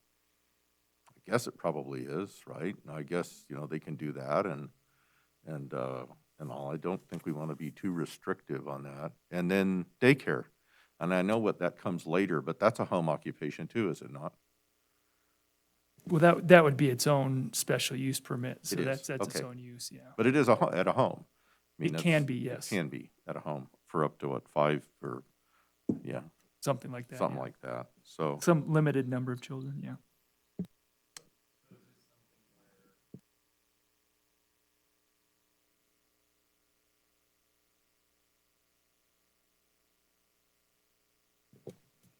I guess it probably is, right? I guess, they can do that and all. I don't think we want to be too restrictive on that. And then daycare. And I know what that comes later, but that's a home occupation too, is it not? Well, that would be its own special use permit, so It is, that's its okay. own use, yeah. But it is at a home. I mean, It can be, yes. It can be at a home for up to what, 5 or, yeah, Something like that. something yeah. like that. So, Some limited number of children, yeah.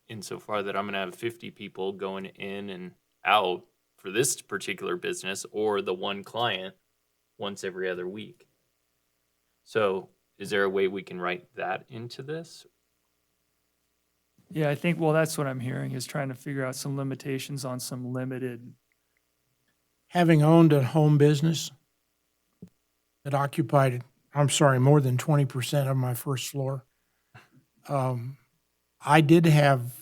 Insofar that I'm going to have 50 people going in and out for this particular business, or the one client once every other week. So is there a way we can write that into this? Yeah, I think, well, that's what I'm hearing, is trying to figure out some limitations on some limited, Having owned a home business that occupied, more than 20% of my first floor, I did have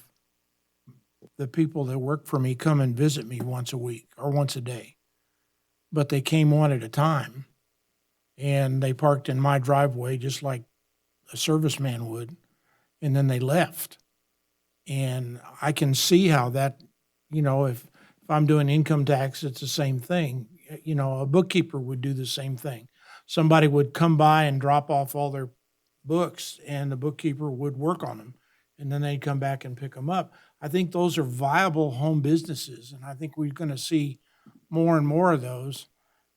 the people that work for me come and visit me once a week or once a day. But they came one at a time, and they parked in my driveway just like a serviceman would, and then they left. And I can see how that, if I'm doing income tax, it's the same thing. A bookkeeper would do the same thing. Somebody would come by and drop off all their books, and the bookkeeper would work on them, and then they'd come back and pick them up. I think those are viable home businesses, and I think we're going to see more and more of those.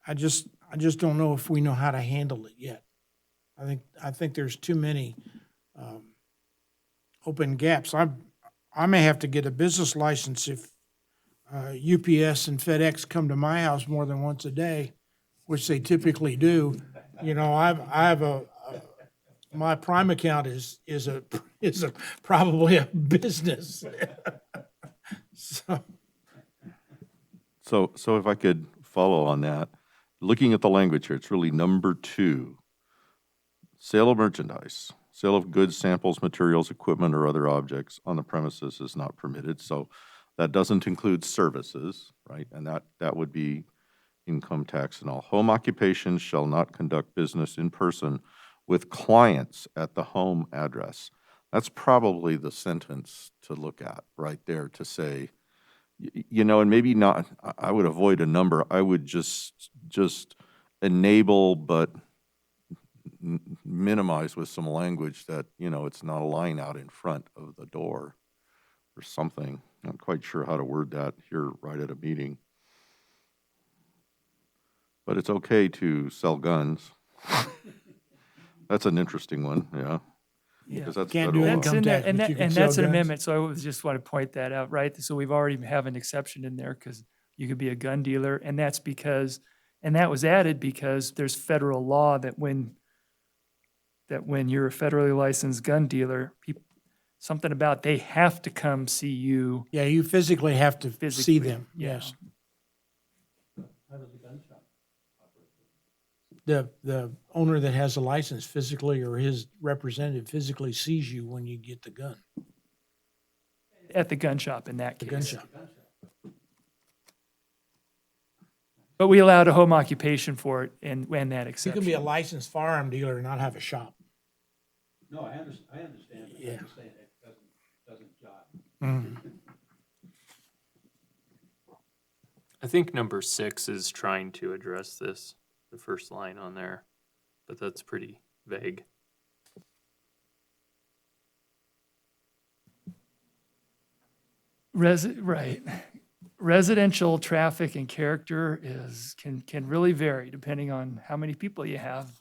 I just don't know if we know how to handle it yet. I think there's too many open gaps. I may have to get a business license if UPS and FedEx come to my house more than once a day, which they typically do. I have my Prime account is probably a business. so if I could follow on that, looking at the language here, it's really number 2. Sale of merchandise, sale of goods, samples, materials, equipment, or other objects on the premises is not permitted. So that doesn't include services, right? And that would be income tax and all. Home occupations shall not conduct business in person with clients at the home address. That's probably the sentence to look at right there, to say, and maybe not, I would avoid a number. I would just enable, but minimize with some language that, it's not a line out in front of the door or something. I'm not quite sure how to word that here right at a meeting. But it's okay to sell guns. That's an interesting one, yeah. yeah. Because that's Can't do federal law. That's income in tax, that, and but you can and sell that's an guns. amendment, so I just want to point that out, right? So we've already have an exception in there, because you could be a gun dealer, and that's because, and that was added because there's federal law that when you're a federally licensed gun dealer, something about they have to come see you. Yeah, you physically have to see Physically, them, yeah. yes. The owner that has a license physically, or his representative physically, sees you when you get the gun, At the gun shop in that the case. gun shop. But we allowed a home occupation for it and that You exception. can be a licensed firearm dealer and not have a shop. No, I understand. Yeah. I'm just saying it doesn't jive. Mhm. I think number 6 is trying to address this, the first line on there. but that's pretty vague. Right. Residential traffic and character can really vary depending on how many people you have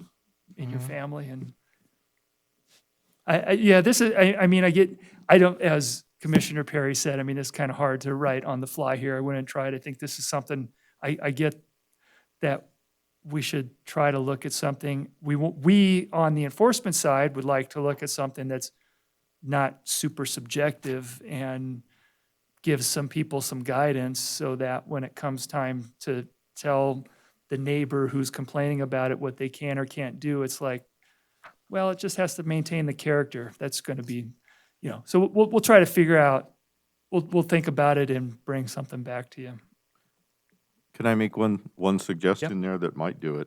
in your family. And I don't, as Commissioner Perry said, I mean, it's kind of hard to write on the fly here. I wouldn't try it. I think this is something, I get that we should try to look at something. We, on the enforcement side, would like to look at something that's not super subjective and gives some people some guidance so that when it comes time to tell the neighbor who's complaining about it what they can or can't do, it's like, well, it just has to maintain the character. That's going to be, so we'll try to figure out, we'll think about it and bring something back to you. Can I make one suggestion there that might do it?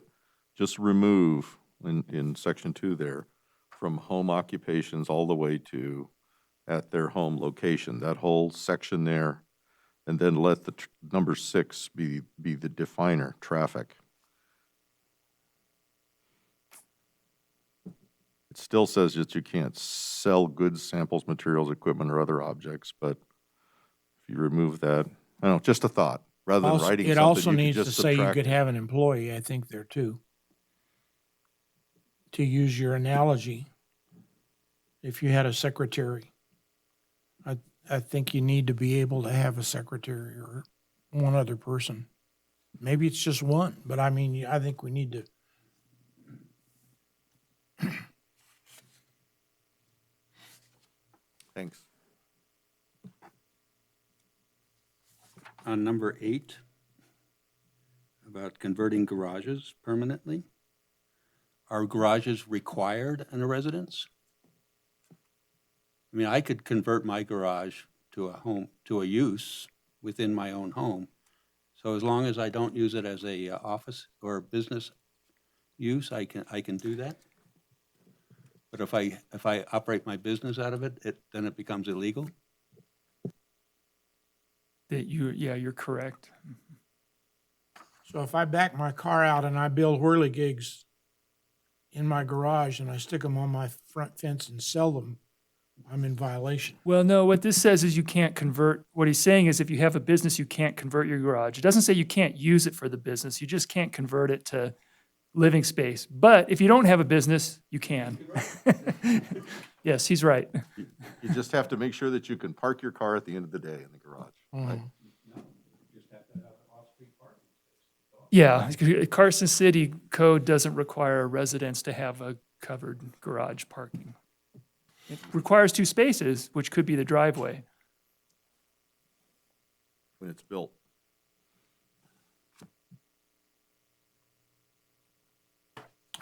Just remove in section 2 there, from home occupations all the way to at their home location, that whole section there, and then let the number 6 be the definer, traffic. It still says that you can't sell goods, samples, materials, equipment, or other objects, but if you remove that, I don't know, just a thought. Rather than writing It something, also you could needs to just say you subtract could it. have an employee, I think, there too. To use your analogy, if you had a secretary, I think you need to be able to have a secretary or one other person. Maybe it's just one, but I mean, I think we need to. Thanks. On number 8, about converting garages permanently, are garages required in a residence? I mean, I could convert my garage to a use within my own home. So as long as I don't use it as a office or business use, I can do that. But if I operate my business out of it, then it becomes illegal. You're correct. So if I back my car out and I build whirligigs in my garage and I stick them on my front fence and sell them, I'm in violation. Well, no, what this says is you can't convert, what he's saying is if you have a business, you can't convert your garage. It doesn't say you can't use it for the business, you just can't convert it to living space. But if you don't have a business, you can. Yes, he's right. You just have to make sure that you can park your car at the end of the day in the garage. Right? Yeah, Carson City code doesn't require residents to have a covered garage parking. It requires 2 spaces, which could be the driveway. When it's built.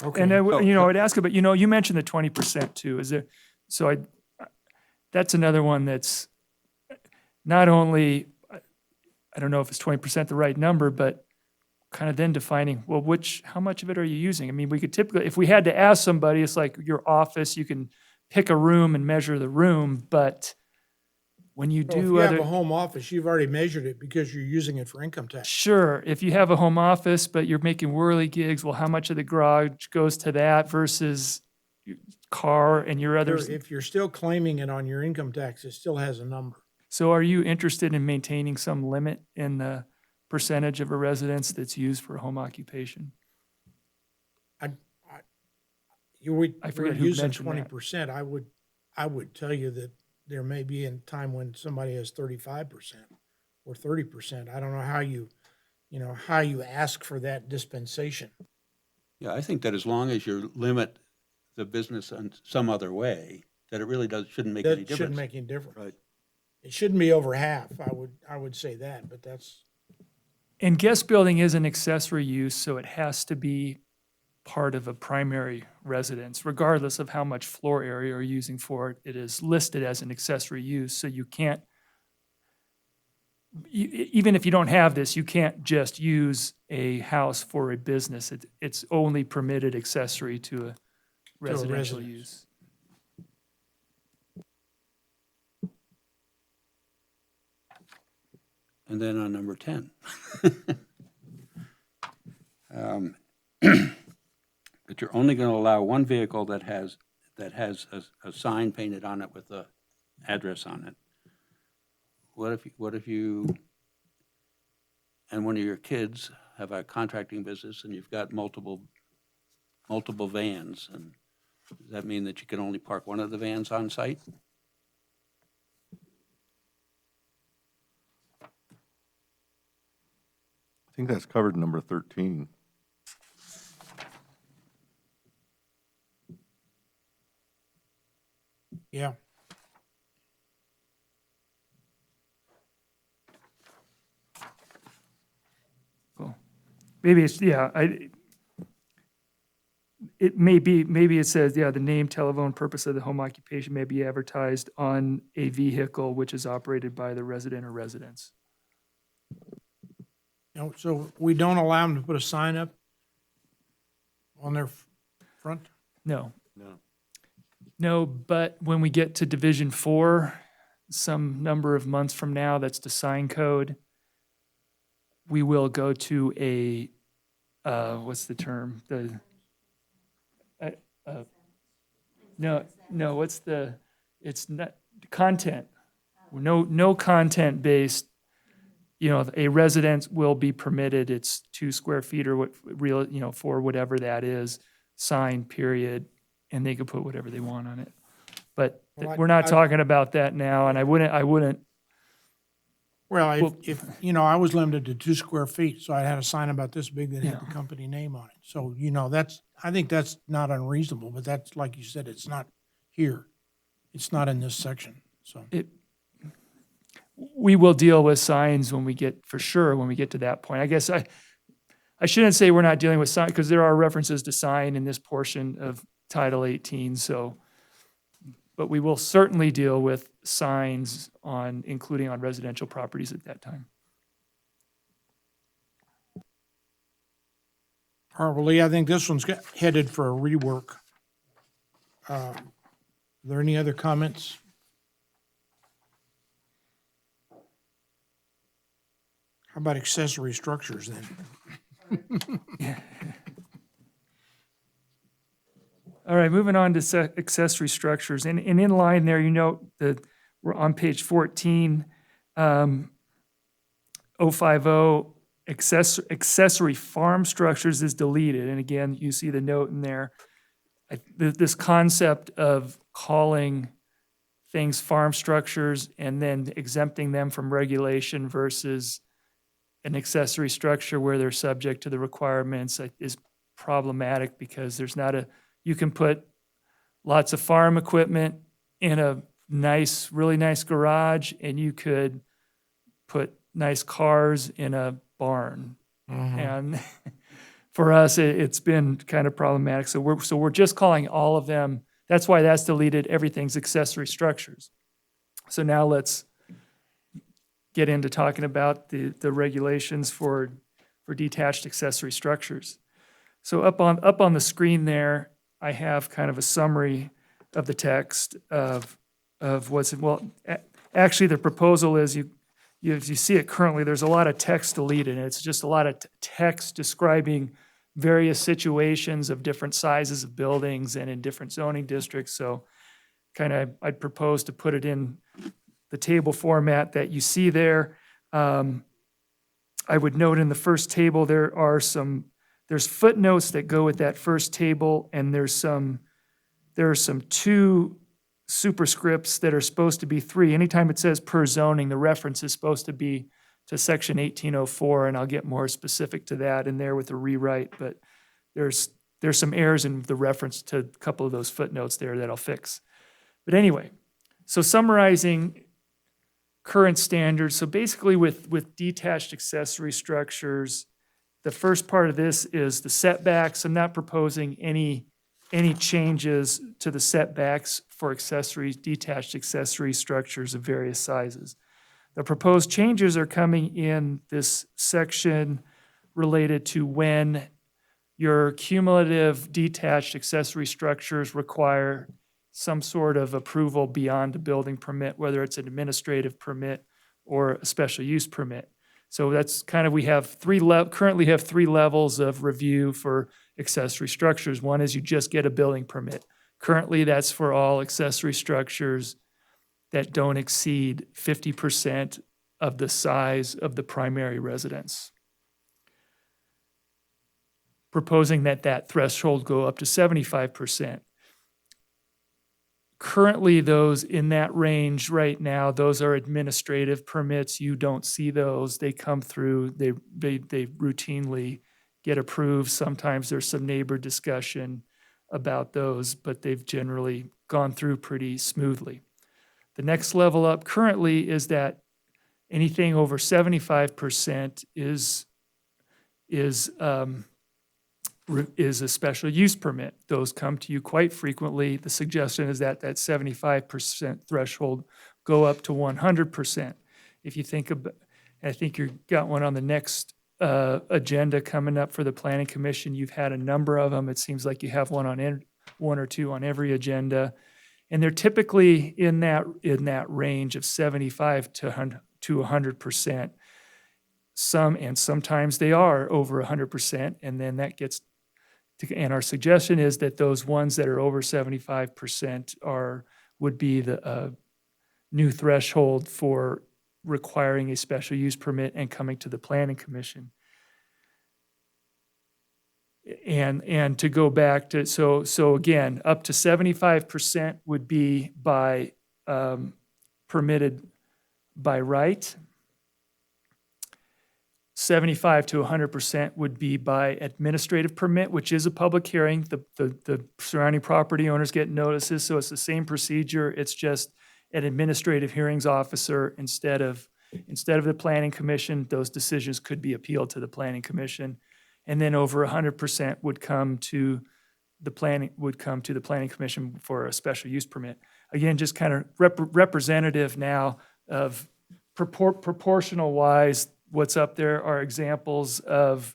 Okay. And So- I'd ask about, you mentioned the 20% too. Is there, so that's another one that's not only, I don't know if it's 20% the right number, but kind of then defining, well, how much of it are you using? I mean, we could typically, if we had to ask somebody, it's like your office, you can pick a room and measure the room, but when you So if do you have other, a home office, you've already measured it because you're using it for income tax. sure, if you have a home office, but you're making whirligigs, well, how much of the garage goes to that versus your car and your other? If you're still claiming it on your income tax, it still has a number. So are you interested in maintaining some limit in the percentage of a residence that's used for home occupation? I forget who using mentioned that. 20%. I would tell you that there may be a time when somebody has 35% or 30%. I don't know how you ask for that dispensation. Yeah, I think that as long as you limit the business in some other way, that it really shouldn't make any That difference. shouldn't make any difference. Right. It shouldn't be over half. I would say that, but that's. And guest building is an accessory use, so it has to be part of a primary residence, regardless of how much floor area you're using for it. It is listed as an accessory use, so you can't, even if you don't have this, you can't just use a house for a business. It's only permitted accessory to a residential residence. use. And then on number 10, that you're only going to allow one vehicle that has a sign painted on it with a address on it. What if you and one of your kids have a contracting business and you've got multiple vans, and does that mean that you can only park one of the vans on site? I think that's covered in number 13. Yeah. Cool. Maybe it's, yeah, it may be, maybe it says, yeah, the name, telephone, purpose of the home occupation may be advertised on a vehicle which is operated by the resident or residents. So we don't allow them to put a sign up on their front? No. No. No, but when we get to Division 4, some number of months from now, that's the sign code, we will go to a, what's the term? No, what's the, it's not, content. No content-based, a residence will be permitted, it's 2 square feet or what, real, for whatever that is, sign, period, and they can put whatever they want on it. But Well, we're not I- talking about that now, and I wouldn't, Well, Well- if, I was limited to 2 square feet, so I had a sign about this big that had Yeah. the company name on it. So, I think that's not unreasonable, but that's, like you said, it's not here. It's not in this section, so. we will deal with signs when we get to that point. I guess I shouldn't say we're not dealing with sign, because there are references to sign in this portion of Title 18, so, but we will certainly deal with signs including on residential properties at that time. All right, well, Lee, I think this one's headed for a rework. Are there any other comments? How about accessory structures then? All right, moving on to accessory structures. And in line there, you note that we're on page 14, 050, accessory farm structures is deleted. And again, you see the note in there. This concept of calling things farm structures and then exempting them from regulation versus an accessory structure where they're subject to the requirements is problematic, because you can put lots of farm equipment in a really nice garage, and you could put nice cars in a barn. And for us, it's been kind of problematic. So we're just calling all of them. That's why that's deleted. Everything's accessory structures. So now let's get into talking about the regulations for detached accessory structures. So up on the screen there, I have kind of a summary of the text of what's, actually the proposal is you see it currently, there's a lot of text deleted, and it's just a lot of text describing various situations of different sizes of buildings and in different zoning districts. So I'd propose to put it in the table format that you see there. I would note in the first table, there's footnotes that go with that first table, and there are some 2 superscripts that are supposed to be 3. Anytime it says per zoning, the reference is supposed to be to section 1804, and I'll get more specific to that in there with a rewrite, but there's some errors in the reference to a couple of those footnotes there that I'll fix. But anyway, so summarizing current standards, so basically with detached accessory structures, the first part of this is the setbacks. I'm not proposing any changes to the setbacks for detached accessory structures of various sizes. The proposed changes are coming in this section related to when your cumulative detached accessory structures require some sort of approval beyond a building permit, whether it's an administrative permit or a special use permit. So that's kind of, we have currently have 3 levels of review for accessory structures. One is you just get a building permit. Currently, that's for all accessory structures that don't exceed 50% of the size of the primary residence. Proposing that threshold go up to 75%. Currently, those in that range right now, those are administrative permits. You don't see those. They come through, they routinely get approved. Sometimes there's some neighbor discussion about those, but they've generally gone through pretty smoothly. The next level up currently is that anything over 75% is a special use permit. Those come to you quite frequently. The suggestion is that 75% threshold go up to 100%. If you think about, I think you've got one on the next agenda coming up for the Planning Commission. You've had a number of them. It seems like you have one or two on every agenda. And they're typically in that range of 75 to 100%. Sometimes they are over 100%, and then that gets and our suggestion is that those ones that are over 75% would be the new threshold for requiring a special use permit and coming to the Planning Commission. And to go back to, so again, up to 75% would be by permitted by right. 75 to 100% would be by administrative permit, which is a public hearing. The surrounding property owners get notices, so it's the same procedure. It's just an administrative hearings officer instead of the Planning Commission. Those decisions could be appealed to the Planning Commission, and then over 100% would come to the Planning Commission for a special use permit. Again, just kind of representative now of proportional wise. What's up there are examples of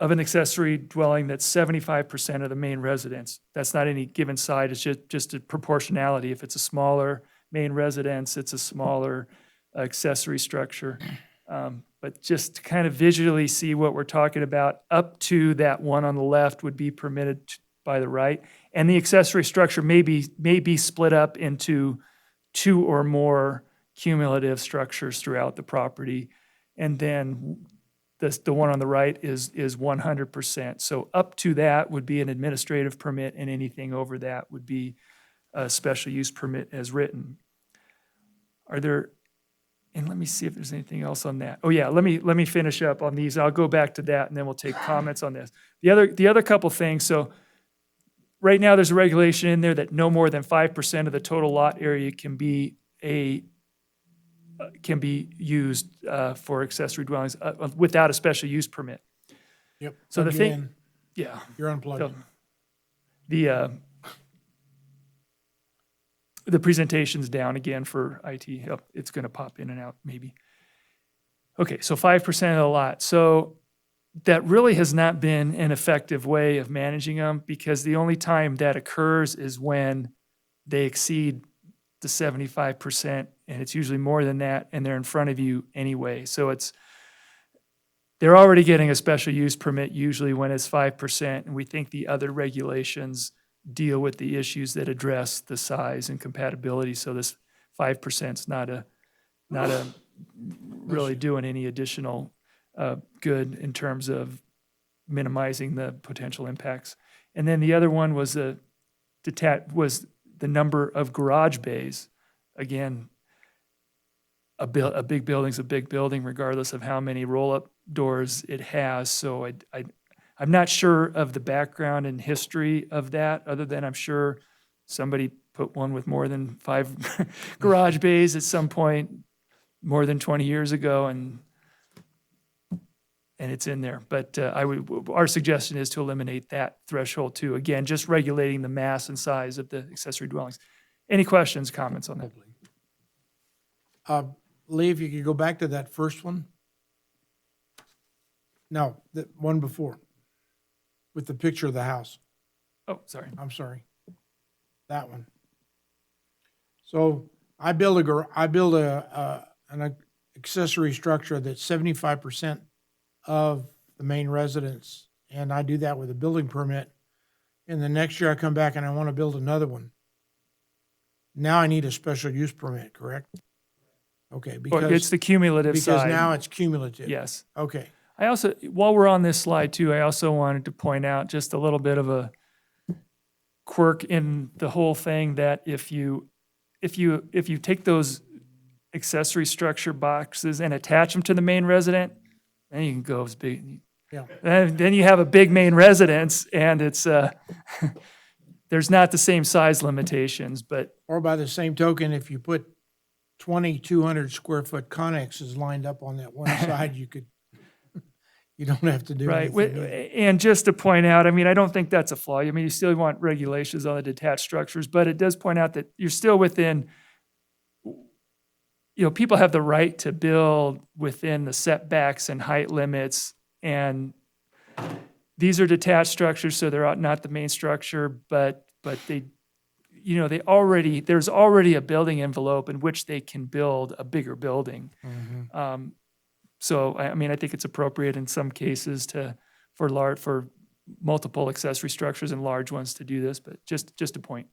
an accessory dwelling that's 75% of the main residence. That's not any given site, it's just a proportionality. If it's a smaller main residence, it's a smaller accessory structure. But just to kind of visually see what we're talking about, up to that one on the left would be permitted by the right. And the accessory structure may be split up into two or more cumulative structures throughout the property. And then the one on the right is 100%. So up to that would be an administrative permit, and anything over that would be a special use permit as written. And let me see if there's anything else on that. Oh yeah, let me finish up on these. I'll go back to that and then we'll take comments on this. The other couple things, so right now there's a regulation in there that no more than 5% of the total lot area can be used for accessory dwellings without a special use permit. Yep. So the Plug you thing, in. yeah. You're unplugged. So the presentation's down again for IT. Yep, it's going to pop in and out maybe. Okay, so 5% of the lot. So that really has not been an effective way of managing them, because the only time that occurs is when they exceed the 75%, and it's usually more than that, and they're in front of you anyway. So they're already getting a special use permit usually when it's 5%, and we think the other regulations deal with the issues that address the size and compatibility. So this 5% is not really doing any additional good in terms of minimizing the potential impacts. And then the other one was the number of garage bays. Again, a big building's a big building regardless of how many roll-up doors it has. So I'm not sure of the background and history of that, other than I'm sure somebody put one with more than 5 garage bays at some point more than 20 years ago, and it's in there. But our suggestion is to eliminate that threshold too. Again, just regulating the mass and size of the accessory dwellings. Any questions, comments on that? Lee, if you could go back to that first one. No, the one before, with the picture of the house. Oh, sorry. I'm sorry. That one. So I build an accessory structure that's 75% of the main residence and I do that with a building permit, and the next year I come back and I want to build another one, now I need a special use permit, correct? Okay, Or it's because, the cumulative because side. now it's cumulative. Yes. Okay, I also, while we're on this slide too, I also wanted to point out just a little bit of a quirk in the whole thing, that if you take those accessory structure boxes and attach them to the main resident, then you can go as big. yeah. Then you have a big main residence, and it's there's not the same size limitations, but Or by the same token, if you put 2,200 square foot connexes lined up on that one side, you could, you don't have to do right. anything either. And just to point out, I mean, I don't think that's a flaw. I mean, you still want regulations on the detached structures, but it does point out that you're still within, people have the right to build within the setbacks and height limits. And these are detached structures, so they're not the main structure, but they, there's already a building envelope in which they can build a bigger building. Mhm. So, I mean, I think it's appropriate in some cases for multiple accessory structures and large ones to do this, but just a point.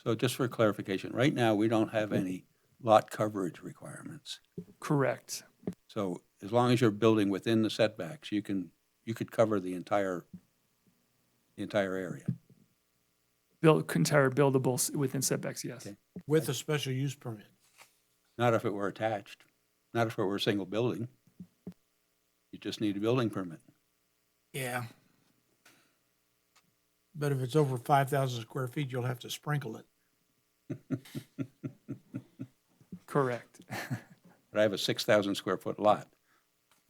So just for clarification, right now, we don't have any lot coverage requirements. Correct. So as long as you're building within the setbacks, you could cover the entire area. Entire buildable within setbacks, yes. Okay. With a special use permit. Not if it were attached, not if it were a single building. You just need a building permit. Yeah. But if it's over 5,000 square feet, you'll have to sprinkle it. Correct. But I have a 6,000 square foot lot,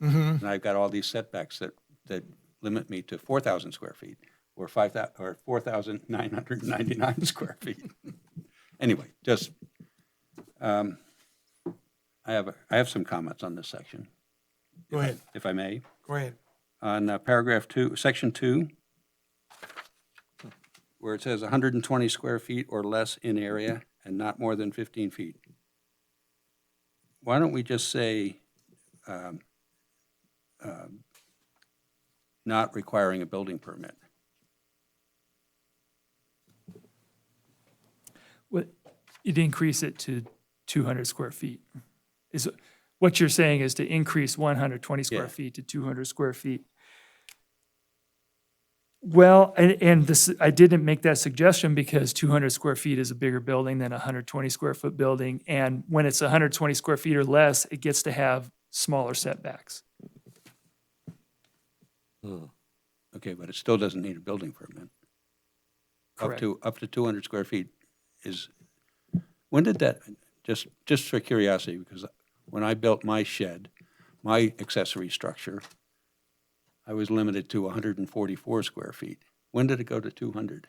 Mm-hmm. and I've got all these setbacks that limit me to 4,000 square feet, or 4,999 square feet. Anyway, just, I have some comments on this section. Go ahead. If I may. Go ahead. On paragraph 2, section 2, where it says 120 square feet or less in area and not more than 15 feet. Why don't we just say not requiring a building permit? You'd increase it to 200 square feet. Is what you're saying is to increase 120 square Yeah. feet to 200 square feet. Well, and this, I didn't make that suggestion because 200 square feet is a bigger building than a 120 square foot building. And when it's 120 square feet or less, it gets to have smaller setbacks. Okay, but it still doesn't need a building permit. Correct. Up to 200 square feet is, when did that, just for curiosity, because when I built my shed, my accessory structure, I was limited to 144 square feet. When did it go to 200?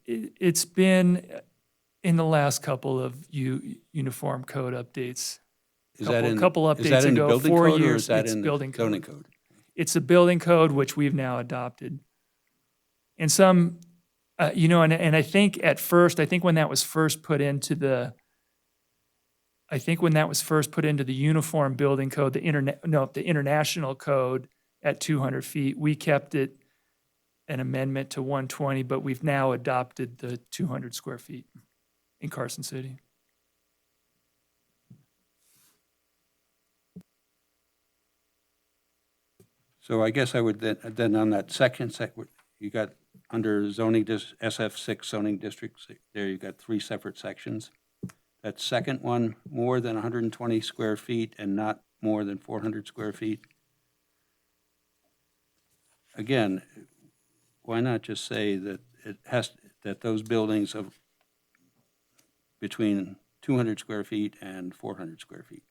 It's been in the last couple of uniform code updates. Is that in Couple is that updates in the ago, building 4 code, or years, is that it's in the building code. zoning code? It's a building code, which we've now adopted. And some, and I think at first, when that was first put into the uniform building code, the international code at 200 feet, we kept it an amendment to 120, but we've now adopted the 200 square feet in Carson City. So I guess I would then on that second, you got under zoning, SF6 zoning districts, there you got 3 separate sections. That second one, more than 120 square feet and not more than 400 square feet. Again, why not just say that that those buildings of between 200 square feet and 400 square feet?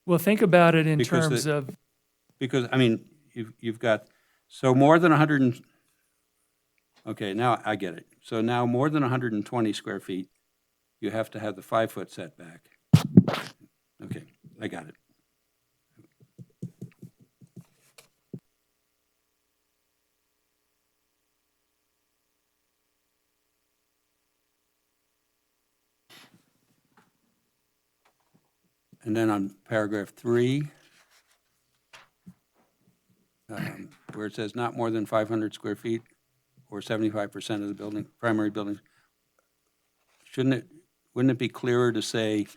Well, think about it in Because terms of, Because, I mean, you've got, so more than 100, okay, now I get it. So now more than 120 square feet, you have to have the 5-foot setback. Okay, I got it. And then on paragraph 3, where it says not more than 500 square feet or 75% of the building, primary building, wouldn't it be clearer to say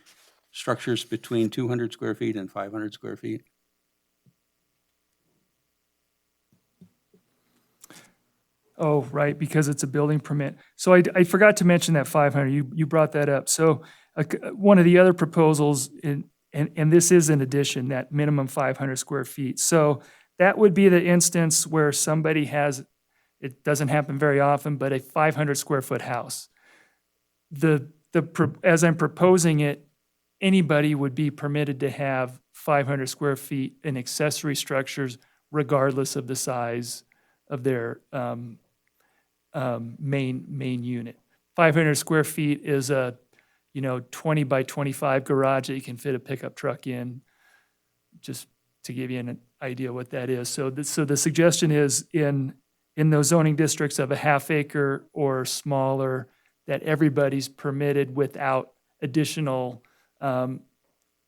structures between 200 square feet and 500 square feet? Oh, right, because it's a building permit. So I forgot to mention that 500, you brought that up. So one of the other proposals, and this is in addition, that minimum 500 square feet. So that would be the instance where somebody has, it doesn't happen very often, but a 500 square foot house. As I'm proposing it, anybody would be permitted to have 500 square feet in accessory structures regardless of the size of their main unit. 500 square feet is a 20 by 25 garage that you can fit a pickup truck in, just to give you an idea what that is. So the suggestion is in those zoning districts of a half acre or smaller, that everybody's permitted without additional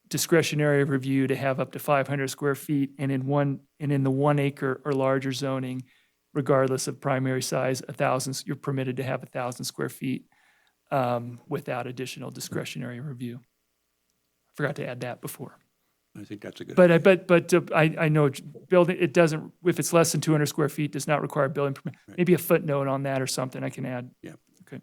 discretionary review to have up to 500 square feet, and in the 1 acre or larger zoning, regardless of primary size, you're permitted to have 1,000 square feet without additional discretionary review. I forgot to add that before. I think that's a good. But I know building, it doesn't, if it's less than 200 square feet, does not require a building permit. Right. Maybe a footnote on that or something I can add. Yeah. Okay.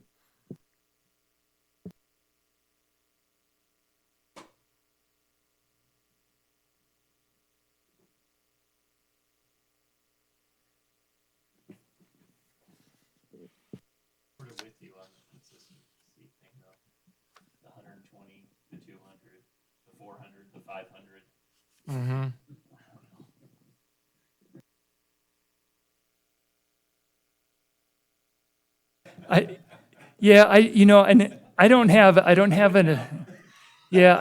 Sort of with you on the consistency thing though. The 120, the 200, the 400, the 500. Mm-hmm. I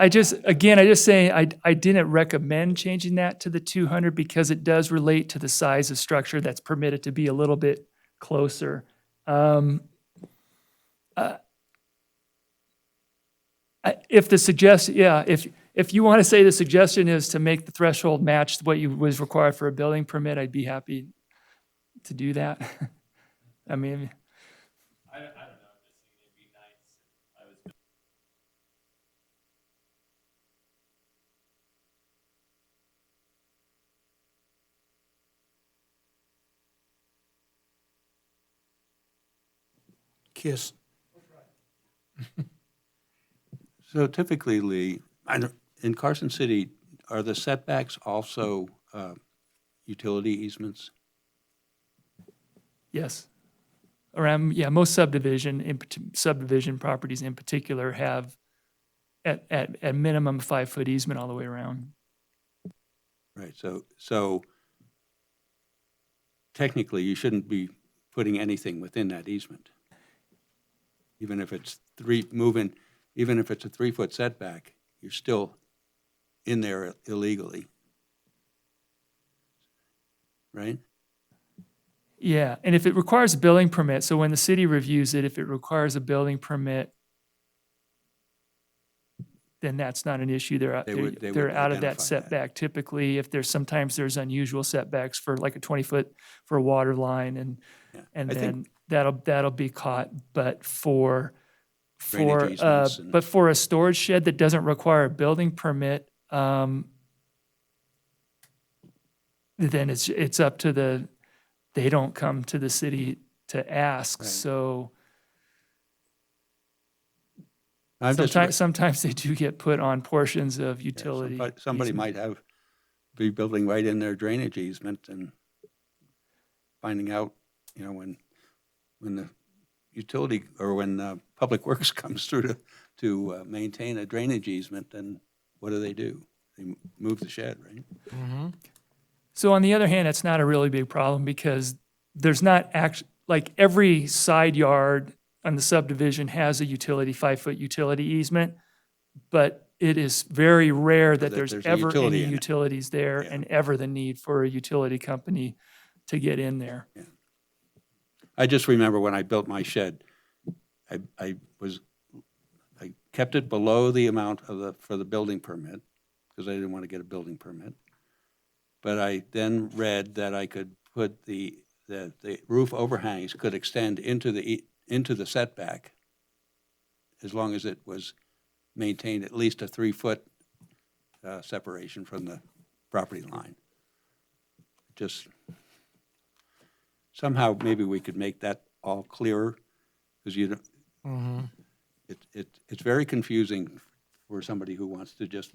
just say, I didn't recommend changing that to the 200 because it does relate to the size of structure that's permitted to be a little bit closer. If you want to say the suggestion is to make the threshold match what was required for a building permit, I'd be happy to do that. I mean, I don't know. I'm just thinking it'd be nice if I was. KISS. So typically, Lee, in Carson City, are the setbacks also utility easements? yes. Most subdivision properties in particular have at minimum 5-foot easement all the way around. Right, so technically, you shouldn't be putting anything within that easement. Even if it's even if it's a 3-foot setback, you're still in there illegally. Right? Yeah, and if it requires a building permit, so when the city reviews it, if it requires a building permit, then that's not an issue. They're They would they're out of identify that that. setback. Typically, if sometimes there's unusual setbacks for like a 20-foot for a water line, and Yeah. and I then think that'll be caught. But for Drainage easements and- but for a storage shed that doesn't require a building permit, then it's up to they don't come to the city to ask. Right. So I'm just sometimes they do get put on portions of utility. somebody easement. might be building right in their drainage easement and finding out, when the utility or when Public Works comes through to maintain a drainage easement, then what do? They move the shed, right? Mm-hmm. So on the other hand, it's not a really big problem because there's not like every side yard on the subdivision has a 5-foot utility easement, but it is very rare that there's there's a ever utility any in it. utilities there Yeah. and ever the need for a utility company to get in there. I just remember when I built my shed, I kept it below the amount for the building permit because I didn't want to get a building permit. But I then read that I could put the roof overhangs could extend into the setback as long as it was maintained at least a 3-foot separation from the property line. Just somehow maybe we could make that all clearer, because you don't, it's very confusing for somebody who wants to just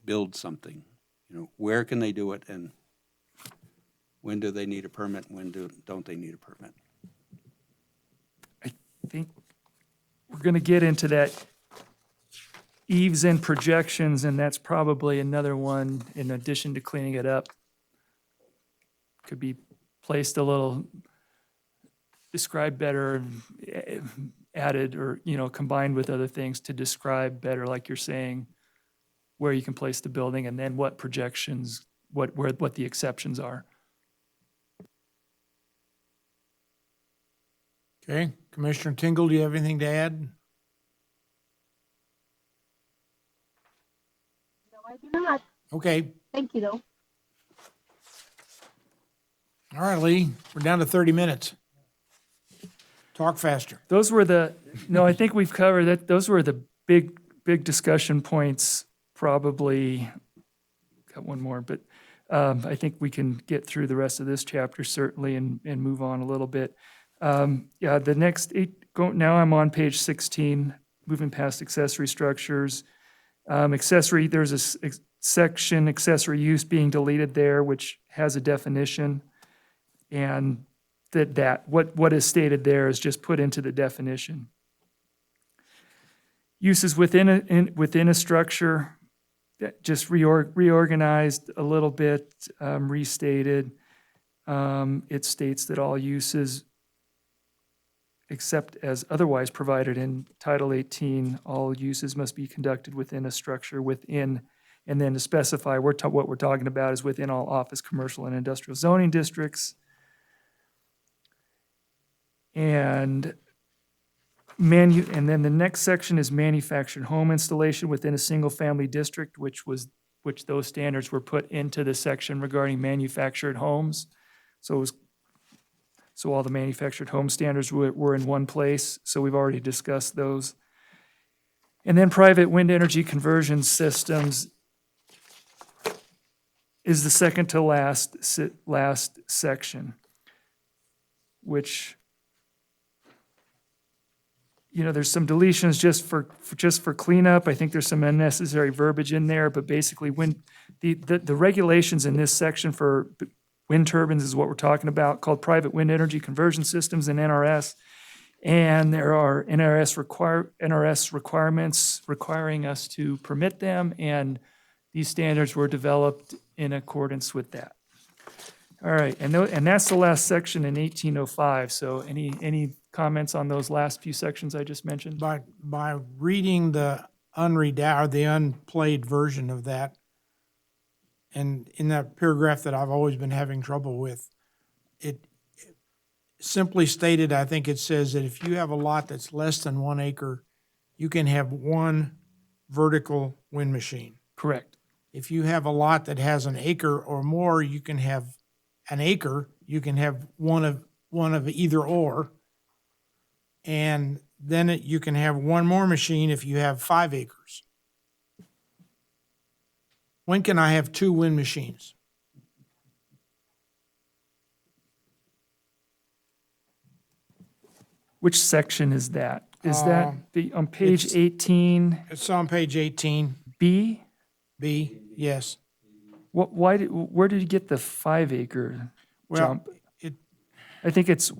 build something. You know, where can they do it, and when do they need a permit, when don't they need a permit? I think we're going to get into that eaves and projections, and that's probably another one in addition to cleaning it up. Could be placed a little, described better, added or, combined with other things to describe better, like you're saying, where you can place the building and then what projections, what the exceptions are. Okay, Commissioner Tingle, do you have anything to add? No, I do not. Okay, Thank you, though. all right, Lee, we're down to 30 minutes. Talk faster. Those were I think we've covered that. Those were the big discussion points, probably. Got one more, but I think we can get through the rest of this chapter certainly and move on a little bit. The next now I'm on page 16, moving past accessory structures. There's a section, accessory use, being deleted there, which has a definition. And what is stated there is just put into the definition. Uses within a structure, that just reorganized a little bit, restated. It states that all uses, except as otherwise provided in Title 18, all uses must be conducted within a structure within, and then to specify what we're talking about is within all office, commercial, and industrial zoning districts. And then the next section is manufactured home installation within a single-family district, which those standards were put into the section regarding manufactured homes. So all the manufactured home standards were in one place. So we've already discussed those. And then private wind energy conversion systems is the second to last section, which, there's some deletions just for cleanup. I think there's some unnecessary verbiage in there, but basically when the regulations in this section for wind turbines is what we're talking about, called private wind energy conversion systems in NRS. And there are NRS requirements requiring us to permit them, and these standards were developed in accordance with that. All right, and that's the last section in 1805. So any comments on those last few sections I just mentioned? By reading the unplayed version of that, and in that paragraph that I've always been having trouble with, it simply stated, I think it says that if you have a lot that's less than 1 acre, you can have one vertical wind machine. Correct. If you have a lot that has an acre or more, you can have an acre, you can have one of either or. And then you can have one more machine if you have 5 acres. When can I have 2 wind machines? Which section is that? Is that on page 18? It's on page 18, B? B, yes. Where did you get the 5 acre jump? Well, I think it's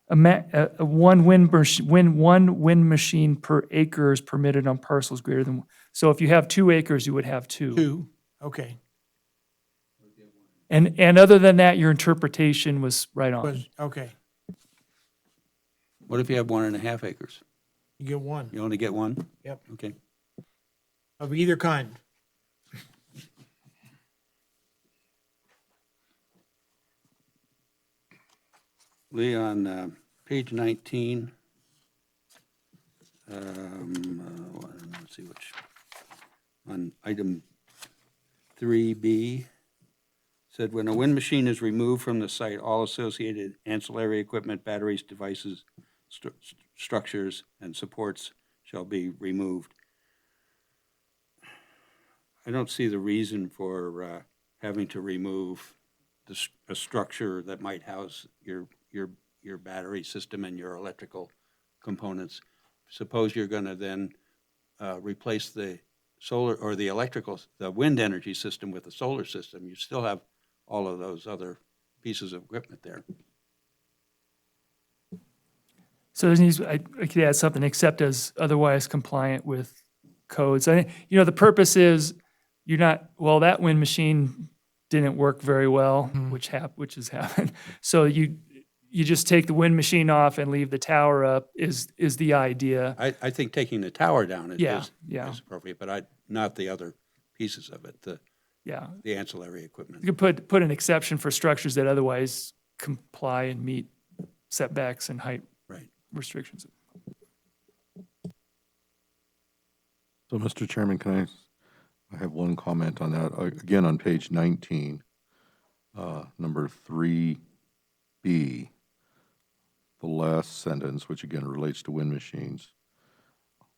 one wind machine per acre is permitted on parcels greater than. So if you have 2 acres, you would have 2. 2, okay. And other than that, your interpretation was right on. Okay, What if you have 1.5 acres? you get 1 You only get 1? Yep. Okay. of either kind. Lee, on page 19, let's see on item 3B said, when a wind machine is removed from the site, all associated ancillary equipment, batteries, devices, structures, and supports shall be removed. I don't see the reason for having to remove a structure that might house your battery system and your electrical components. Suppose you're going to then replace the solar or the wind energy system with the solar system. You still have all of those other pieces of equipment there. So there needs, I could add something, except as otherwise compliant with codes. I think, the purpose is you're not, well, that wind machine didn't work very well, which has happened. So you just take the wind machine off and leave the tower up is the idea. I think taking the tower down is appropriate, but not the other pieces of it, the ancillary equipment. You could put an exception for structures that otherwise comply and meet setbacks and height restrictions. So, Mr. Chairman, I have one comment on that. Again, on page 19, number 3B, the last sentence, which again relates to wind machines.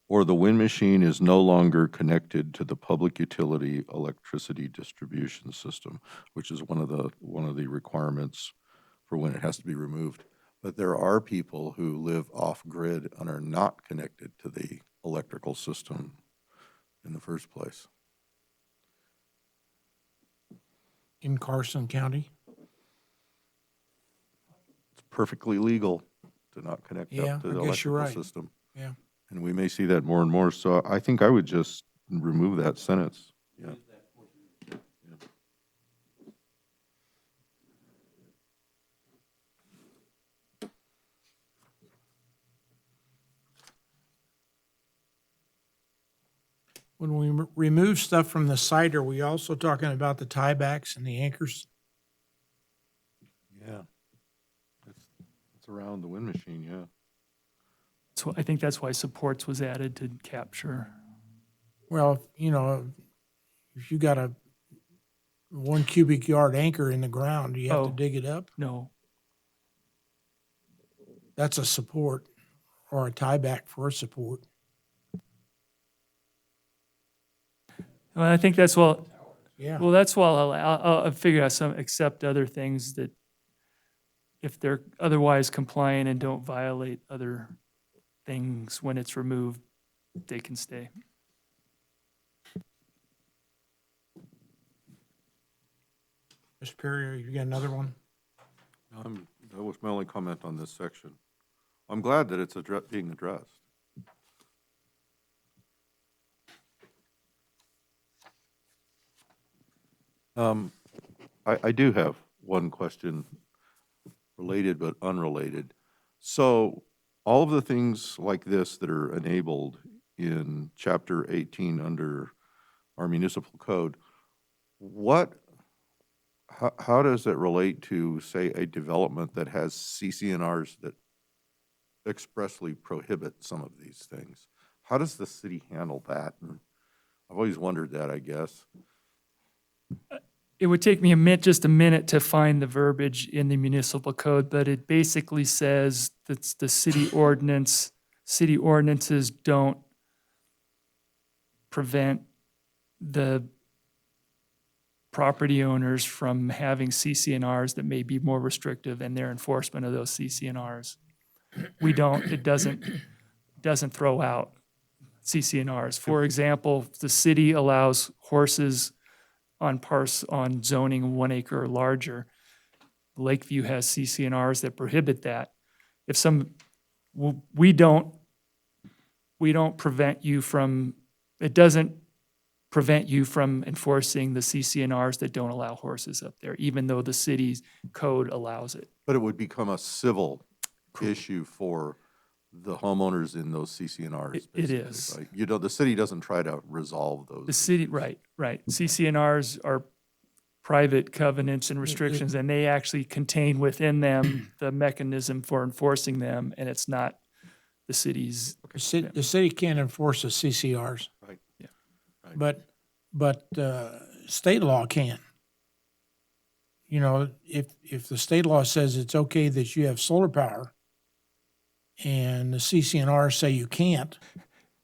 Or the wind machine is no longer connected to the public utility electricity distribution system, which is one of the requirements for when it has to be removed. But there are people who live off-grid and are not connected to the electrical system in the first place. In Carson County? It's perfectly legal to not connect Yeah, up to I the guess you're electrical right. system. Yeah. And we may see that more and more. So I think I would just remove that sentence. Yeah. When we remove stuff from the site, are we also talking about the tiebacks and the anchors? Yeah. It's around the wind machine, yeah. So I think that's why supports was added to capture. Well, if you got a 1 cubic yard anchor in the ground, do you have to Oh. dig it up? No. That's a support or a tieback for a support. Well, I think that's well. Yeah. Well, that's why I'll figure out some accept other things that if they're otherwise compliant and don't violate other things when it's removed, they can stay. Mr. Perry, you got another one? That was my only comment on this section. I'm glad that it's being addressed. I do have one question related but unrelated. So all of the things like this that are enabled in Chapter 18 under our municipal code, how does it relate to, say, a development that has CCNRs that expressly prohibit some of these things? How does the city handle that? And I've always wondered that, I guess. It would take me just a minute to find the verbiage in the municipal code, but it basically says that the city ordinances don't prevent the property owners from having CCNRs that may be more restrictive in their enforcement of those CCNRs. It doesn't throw out CCNRs. For example, the city allows horses on zoning 1 acre or larger. Lakeview has CCNRs that prohibit that. We don't prevent you from, it doesn't prevent you from enforcing the CCNRs that don't allow horses up there, even though the city's code allows it. But it would become a civil issue for the homeowners in those CCNRs. It is. Right? The city doesn't try to resolve those. The city, right. CCNRs are private covenants and restrictions, and they actually contain within them the mechanism for enforcing them, and it's not the city's. The city can't enforce the CCRs. Right. Yeah. Right. But state law can. You know, if the state law says it's okay that you have solar power and the CCNR say you can't,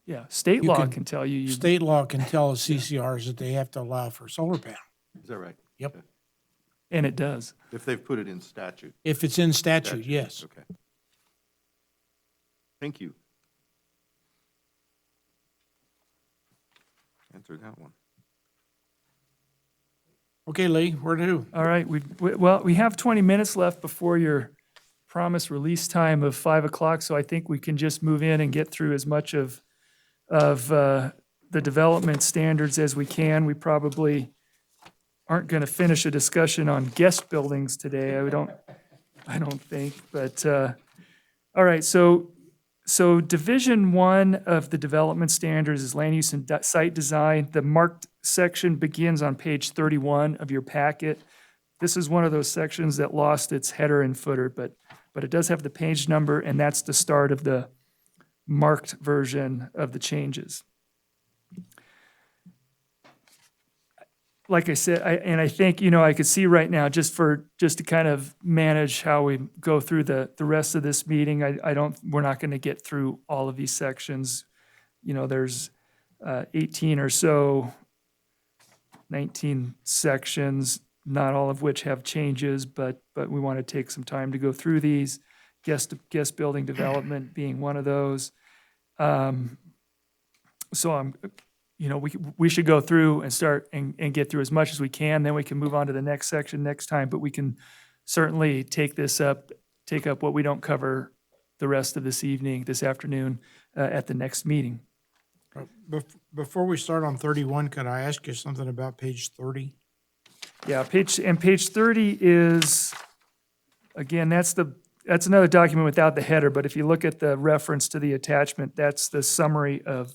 Yeah, state You law can- can tell you. state law can tell the CCRs that they have to allow for solar panel. Is that right? Yep. Okay. And it does. If they've put it in statute. If it's in statute, yes. Okay. Thank you. Answered that one. Okay, Lee, where to? All right, we have 20 minutes left before your promised release time of 5 o'clock, so I think we can just move in and get through as much of the development standards as we can. We probably aren't going to finish a discussion on guest buildings today. I don't think, but, all right, so Division 1 of the development standards is land use and site design. The marked section begins on page 31 of your packet. This is one of those sections that lost its header and footer, but it does have the page number, and that's the start of the marked version of the changes. Like I said, I think, I could see right now, just to kind of manage how we go through the rest of this meeting, we're not going to get through all of these sections. There's 18 or so, 19 sections, not all of which have changes, but we want to take some time to go through these. Guest building development being one of those. So we should go through and start and get through as much as we can. Then we can move on to the next section next time. But we can certainly take up what we don't cover the rest of this afternoon at the next meeting. Before we start on 31, could I ask you something about page 30? Yeah, page 30 is, again, that's another document without the header. But if you look at the reference to the attachment, that's the summary of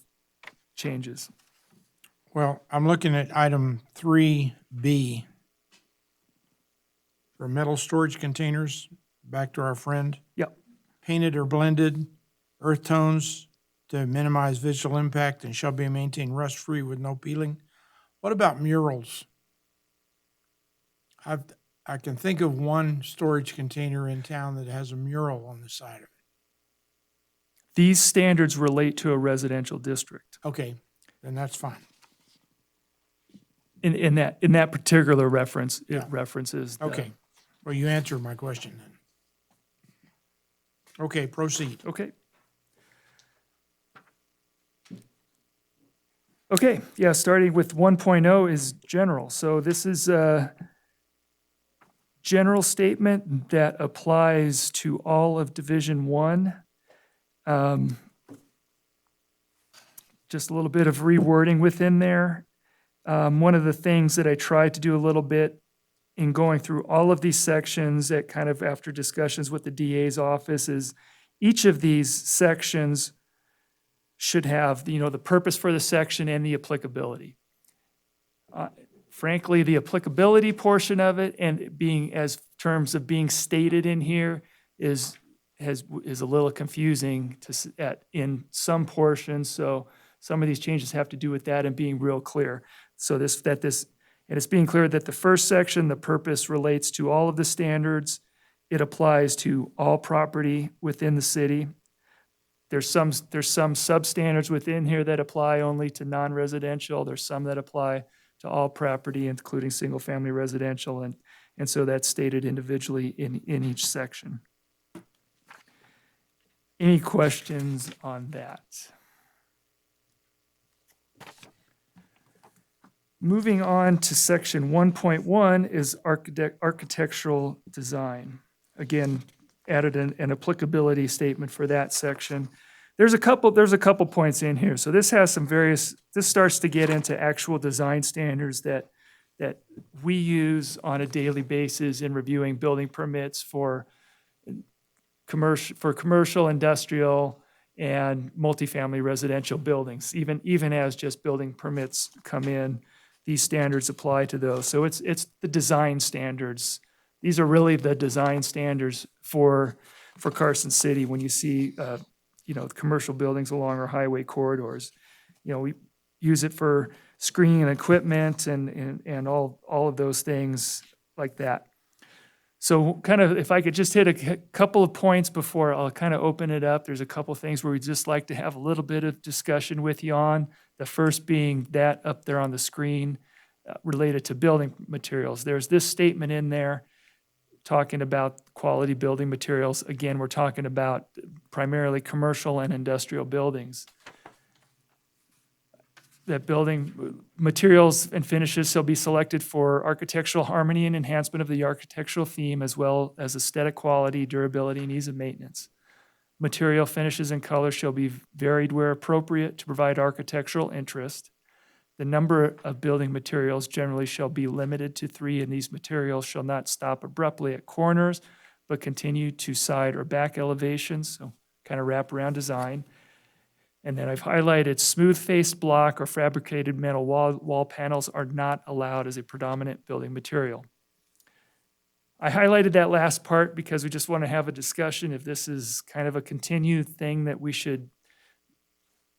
changes. Well, I'm looking at item 3B for metal storage containers, back to our friend. Yep. Painted or blended earth tones to minimize visual impact and shall be maintained rust-free with no peeling. What about murals? I can think of one storage container in town that has a mural on the side of it. These standards relate to a residential district. Okay, then that's fine. In that particular reference, it Yeah. references. Okay, well, you answered my question then. Okay, proceed. Okay. Okay, yeah, starting with 1.0 is general. So this is a general statement that applies to all of Division 1. Just a little bit of rewording within there. One of the things that I tried to do a little bit in going through all of these sections at kind of after discussions with the DA's office is each of these sections should have, the purpose for the section and the applicability. Frankly, the applicability portion of it and being as terms of being stated in here is a little confusing in some portions. So some of these changes have to do with that and being real clear. So and it's being clear that the first section, the purpose relates to all of the standards. It applies to all property within the city. There's some substandards within here that apply only to non-residential. There's some that apply to all property, including single-family residential, and so that's stated individually in each section. Any questions on that? Moving on to section 1.1 is architectural design. Again, added an applicability statement for that section. There's a couple points in here. So this starts to get into actual design standards that we use on a daily basis in reviewing building permits for commercial, industrial, and multifamily residential buildings. Even as just building permits come in, these standards apply to those. So it's the design standards. These are really the design standards for Carson City when you see commercial buildings along our highway corridors. We use it for screening and equipment and all of those things like that. So kind of, if I could just hit a couple of points before I'll kind of open it up. There's a couple things where we'd just like to have a little bit of discussion with you on. The first being that up there on the screen related to building materials. There's this statement in there talking about quality building materials. Again, we're talking about primarily commercial and industrial buildings. That building materials and finishes shall be selected for architectural harmony and enhancement of the architectural theme, as well as aesthetic quality, durability, and ease of maintenance. Material finishes and colors shall be varied where appropriate to provide architectural interest. The number of building materials generally shall be limited to 3, and these materials shall not stop abruptly at corners, but continue to side or back elevations, so kind of wraparound design. And then I've highlighted smooth-faced block or fabricated metal wall panels are not allowed as a predominant building material. I highlighted that last part because we just want to have a discussion if this is kind of a continued thing that we should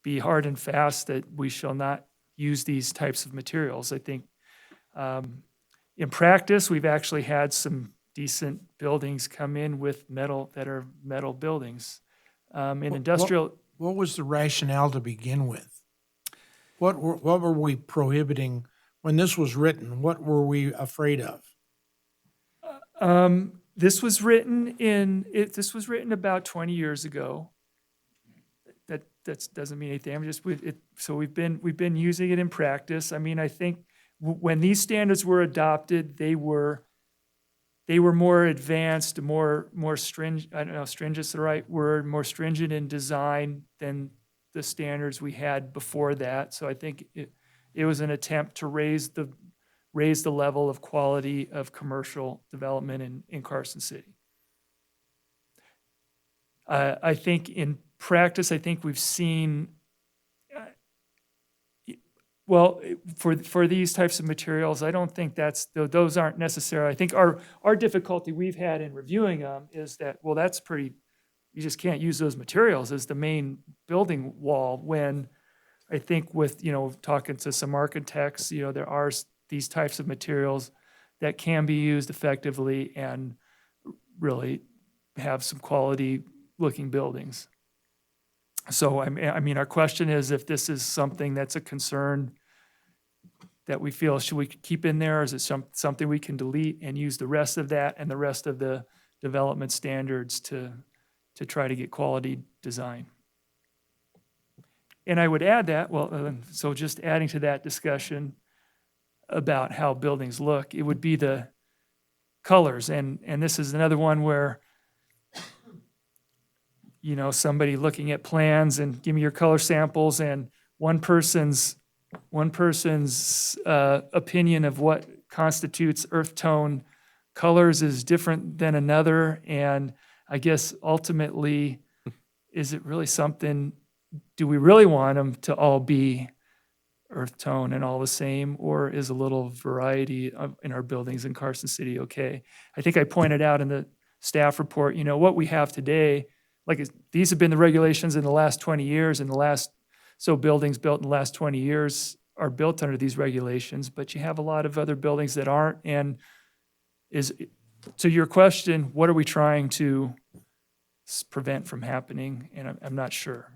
be hard and fast that we shall not use these types of materials. I think in practice, we've actually had some decent buildings come in with metal that are metal buildings. In industrial... What was the rationale to begin with? What were we prohibiting when this was written? What were we afraid of? This was written about 20 years ago. That doesn't mean anything. So we've been using it in practice. I mean, I think when these standards were adopted, they were more advanced, more stringent. I don't know, stringent's the right word. More stringent in design than the standards we had before that. So I think it was an attempt to raise the level of quality of commercial development in Carson City. I think in practice, I think we've seen, well, for these types of materials, I don't think those aren't necessary. I think our difficulty we've had in reviewing them is that, well, that's pretty, you just can't use those materials as the main building wall, when I think with, talking to some architects, there are these types of materials that can be used effectively and really have some quality looking buildings. So, I mean, our question is if this is something that's a concern that we feel, should we keep in there? Or is it something we can delete and use the rest of that and the rest of the development standards to try to get quality design? And I would add that, so just adding to that discussion about how buildings look, it would be the colors. And this is another one where somebody looking at plans and give me your color samples, and one person's opinion of what constitutes earth tone colors is different than another. And I guess ultimately, is it really something, do we really want them to all be earth tone and all the same, or is a little variety in our buildings in Carson City okay? I think I pointed out in the staff report, what we have today, these have been the regulations in the last 20 years, and buildings built in the last 20 years are built under these regulations, but you have a lot of other buildings that aren't. And to your question, what are we trying to prevent from happening? And I'm not sure.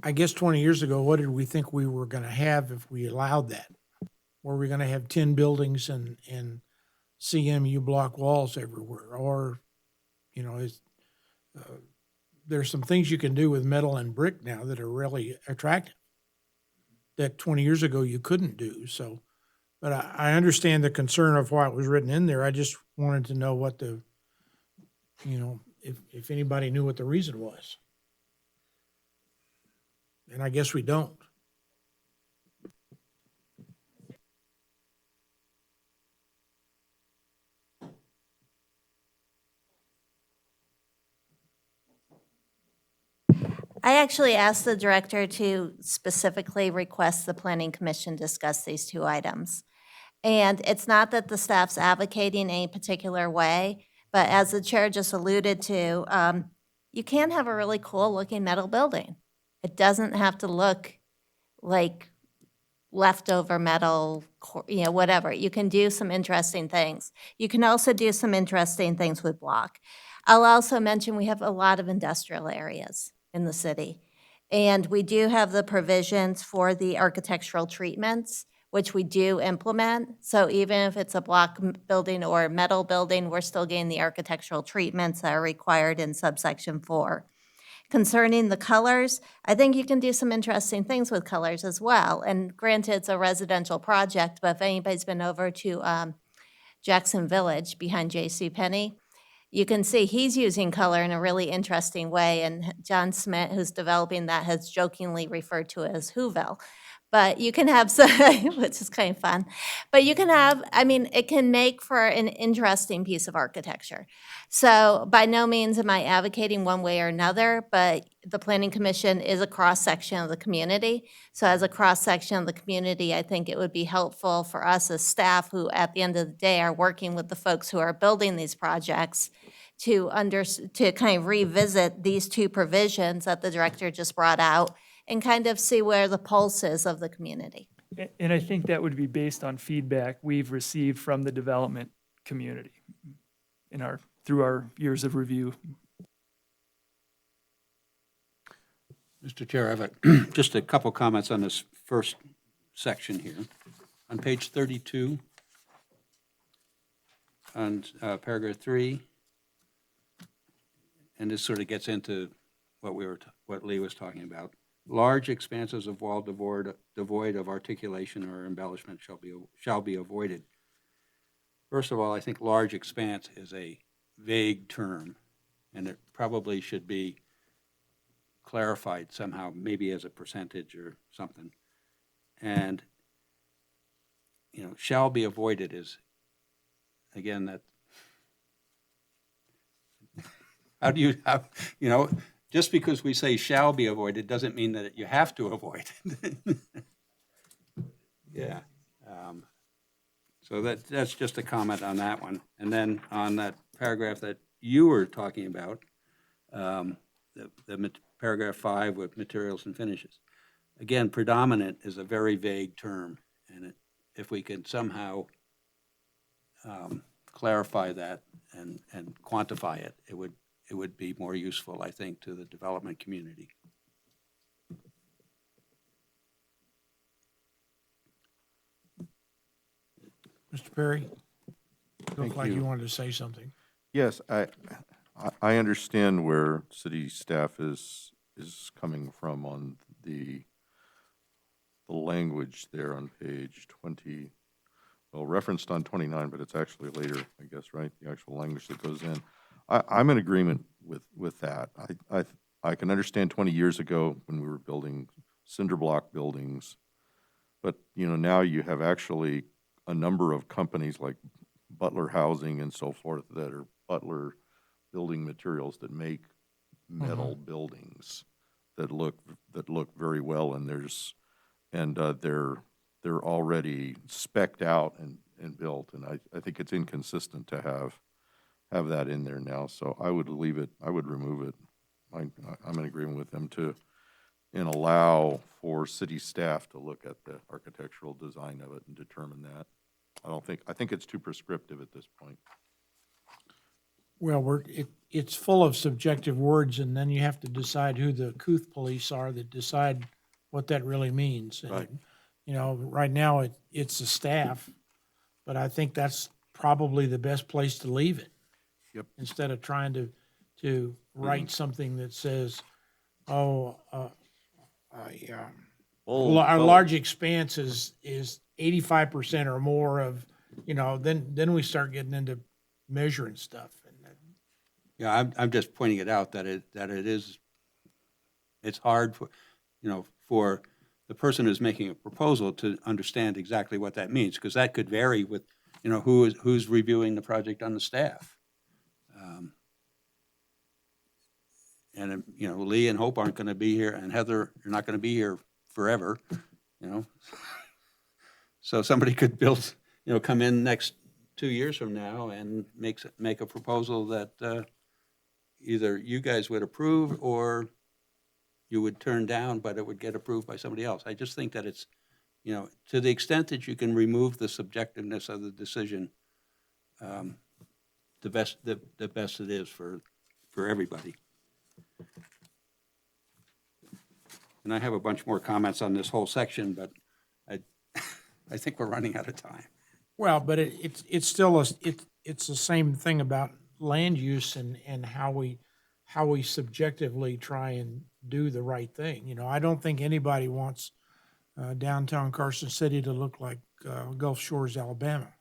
I guess 20 years ago, what did we think we were going to have if we allowed that? Were we going to have 10 buildings and CMU block walls everywhere? Or, there's some things you can do with metal and brick now that are really attractive that 20 years ago you couldn't do. So, but I understand the concern of why it was written in there. I just wanted to know what if anybody knew what the reason was. And I guess we don't. I actually asked the director to specifically request the planning commission discuss these 2 items. And it's not that the staff's advocating any particular way, but as the chair just alluded to, you can have a really cool looking metal building. It doesn't have to look like leftover metal, whatever. You can do some interesting things. You can also do some interesting things with block. I'll also mention we have a lot of industrial areas in the city. And we do have the provisions for the architectural treatments, which we do implement. So even if it's a block building or a metal building, we're still getting the architectural treatments that are required in subsection 4. Concerning the colors, I think you can do some interesting things with colors as well. And granted, it's a residential project, but if anybody's been over to Jackson Village behind J.C. Penney, you can see he's using color in a really interesting way. And John Smith, who's developing that, has jokingly referred to it as Whoville. But you can have some, which is kind of fun. But you can have, it can make for an interesting piece of architecture. So by no means am I advocating one way or another, but the Planning Commission is a cross-section of the community. So as a cross-section of the community, I think it would be helpful for us as staff who, at the end of the day, are working with the folks who are building these projects to kind of revisit these two provisions that the director just brought out and kind of see where the pulse is of the community. And I think that would be based on feedback we've received from the development community through our years of review. Mr. Chair, I have just a couple comments on this first section here. On page 32, on paragraph 3, and this sort of gets into what Lee was talking about. Large expanses of wall devoid of articulation or embellishment shall be avoided. First of all, I think large expanse is a vague term, and it probably should be clarified somehow, maybe as a percentage or something. And, shall be avoided is, again, that, just because we say shall be avoided doesn't mean that you have to avoid it. Yeah. So that's just a comment on that one. And then on that paragraph that you were talking about, paragraph 5 with materials and finishes. Again, predominant is a very vague term, and if we can somehow clarify that and quantify it, it would be more useful, I think, to the development community. Mr. Perry, Thank looked like you. you wanted to say something. Yes, I understand where city staff is coming from on the language there on page 20, well, referenced on 29, but it's actually later, I guess, right? The actual language that goes in. I'm in agreement with that. I can understand 20 years ago when we were building cinder block buildings, but now you have actually a number of companies like Butler Housing and so forth that are Butler building materials that make metal buildings that look very well, and they're already spec'd out and built, and I think it's inconsistent to have that in there now. So I would leave it. I would remove it. I'm in agreement with them and allow for city staff to look at the architectural design of it and determine that. I think it's too prescriptive at this point. Well, it's full of subjective words, and then you have to decide who the couth police are that decide what that really means. Right. And, right now it's the staff, but I think that's probably the best place to leave it. Yep. Instead of trying to write something that says, a large expanse is 85% or more of, then we start getting into measuring stuff. Yeah, I'm just pointing it out that it's hard for the person who's making a proposal to understand exactly what that means, because that could vary with, who's reviewing the project on the staff. And Lee and Hope aren't going to be here, and Heather, you're not going to be here forever, So somebody could come in next 2 years from now and make a proposal that either you guys would approve or you would turn down, but it would get approved by somebody else. I just think that it's you know, to the extent that you can remove the subjectiveness of the decision, the best it is for everybody. And I have a bunch more comments on this whole section, but I think we're running out of time. Well, but it's still it's the same thing about land use and how we subjectively try and do the right thing. You know, I don't think anybody wants downtown Carson City to look like Gulf Shores, Alabama.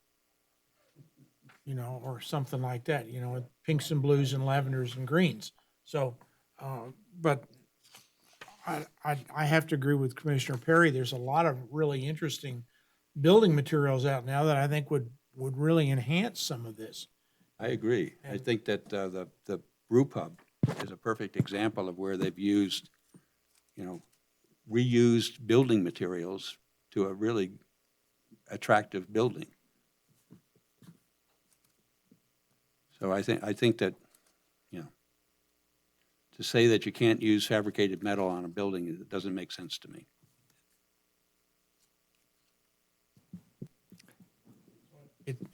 You know, or something like that. You know, pinks and blues and lavenders and greens. So, but I have to agree with Commissioner Perry. There's a lot of really interesting building materials out now that I think would really enhance some of this. I agree. I think that the brew pub is a perfect example of where they've used, you know, reused building materials to a really attractive building. So I think that, you know, to say that you can't use fabricated metal on a building, it doesn't make sense to me.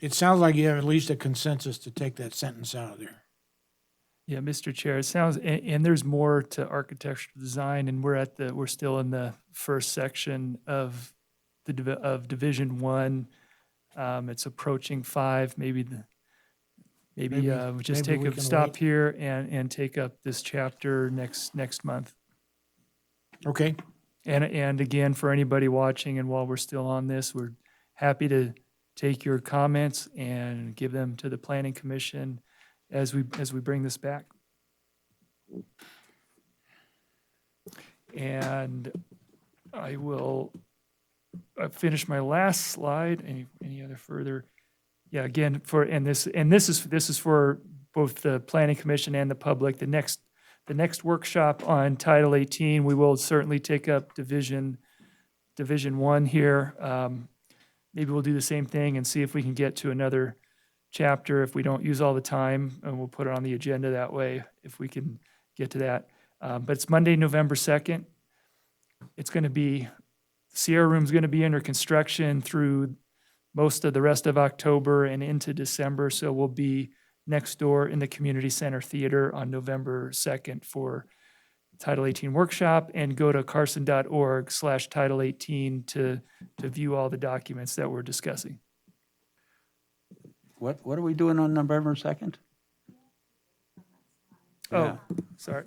It sounds like you have at least a consensus to take that sentence out of there. Yeah, Mr. Chair, it sounds, and there's more to architectural design, and we're still in the first section of Division 1. It's approaching 5, maybe we just maybe take we a can stop wait. here and take up this chapter next month. Okay. And again, for anybody watching, and while we're still on this, we're happy to take your comments and give them to the Planning Commission as we bring this back. And I will finish my last slide. Any other further? Yeah, again, this is for both the Planning Commission and the public. The next workshop on Title 18, we will certainly take up Division 1 here. Maybe we'll do the same thing and see if we can get to another chapter if we don't use all the time, and we'll put it on the agenda that way if we can get to that. But it's Monday, November 2nd. It's going to be, the Sierra Room's going to be under construction through most of the rest of October and into December. So we'll be next door in the Community Center Theater on November 2nd for Title 18 workshop, and go to carson.org/Title 18 to view all the documents that we're discussing. What are we doing on November 2nd? Oh, sorry.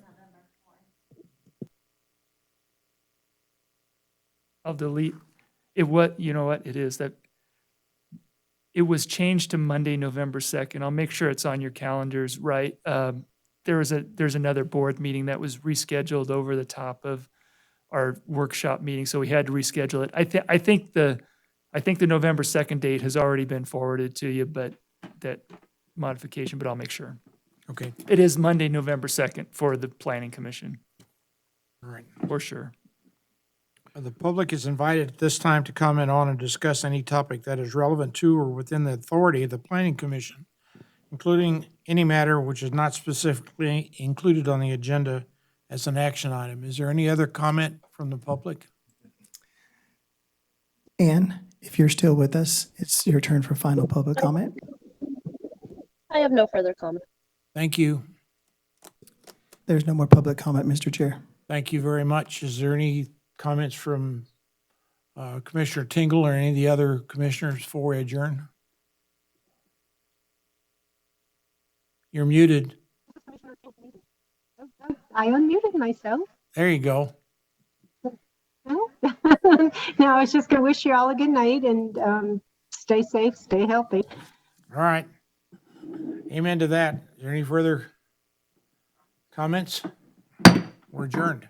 I'll delete it. You know what it is, that it was changed to Monday, November 2nd. I'll make sure it's on your calendars, right? There's another board meeting that was rescheduled over the top of our workshop meeting, so we had to reschedule it. I think the November 2nd date has already been forwarded to you, but that modification, but I'll make sure. Okay. It is Monday, November 2nd for the Planning Commission. All right. For sure. The public is invited at this time to comment on and discuss any topic that is relevant to or within the authority of the Planning Commission, including any matter which is not specifically included on the agenda as an action item. Is there any other comment from the public? Ann, if you're still with us, it's your turn for final public comment. I have no further comment. Thank you. There's no more public comment, Mr. Chair. Thank you very much. Is there any comments from Commissioner Tingle or any of the other commissioners before we adjourn? You're muted. I unmuted myself. There you go. Now, I was just going to wish you all a good night and stay safe, stay healthy. All right. Amen to that. Is there any further comments? We're adjourned.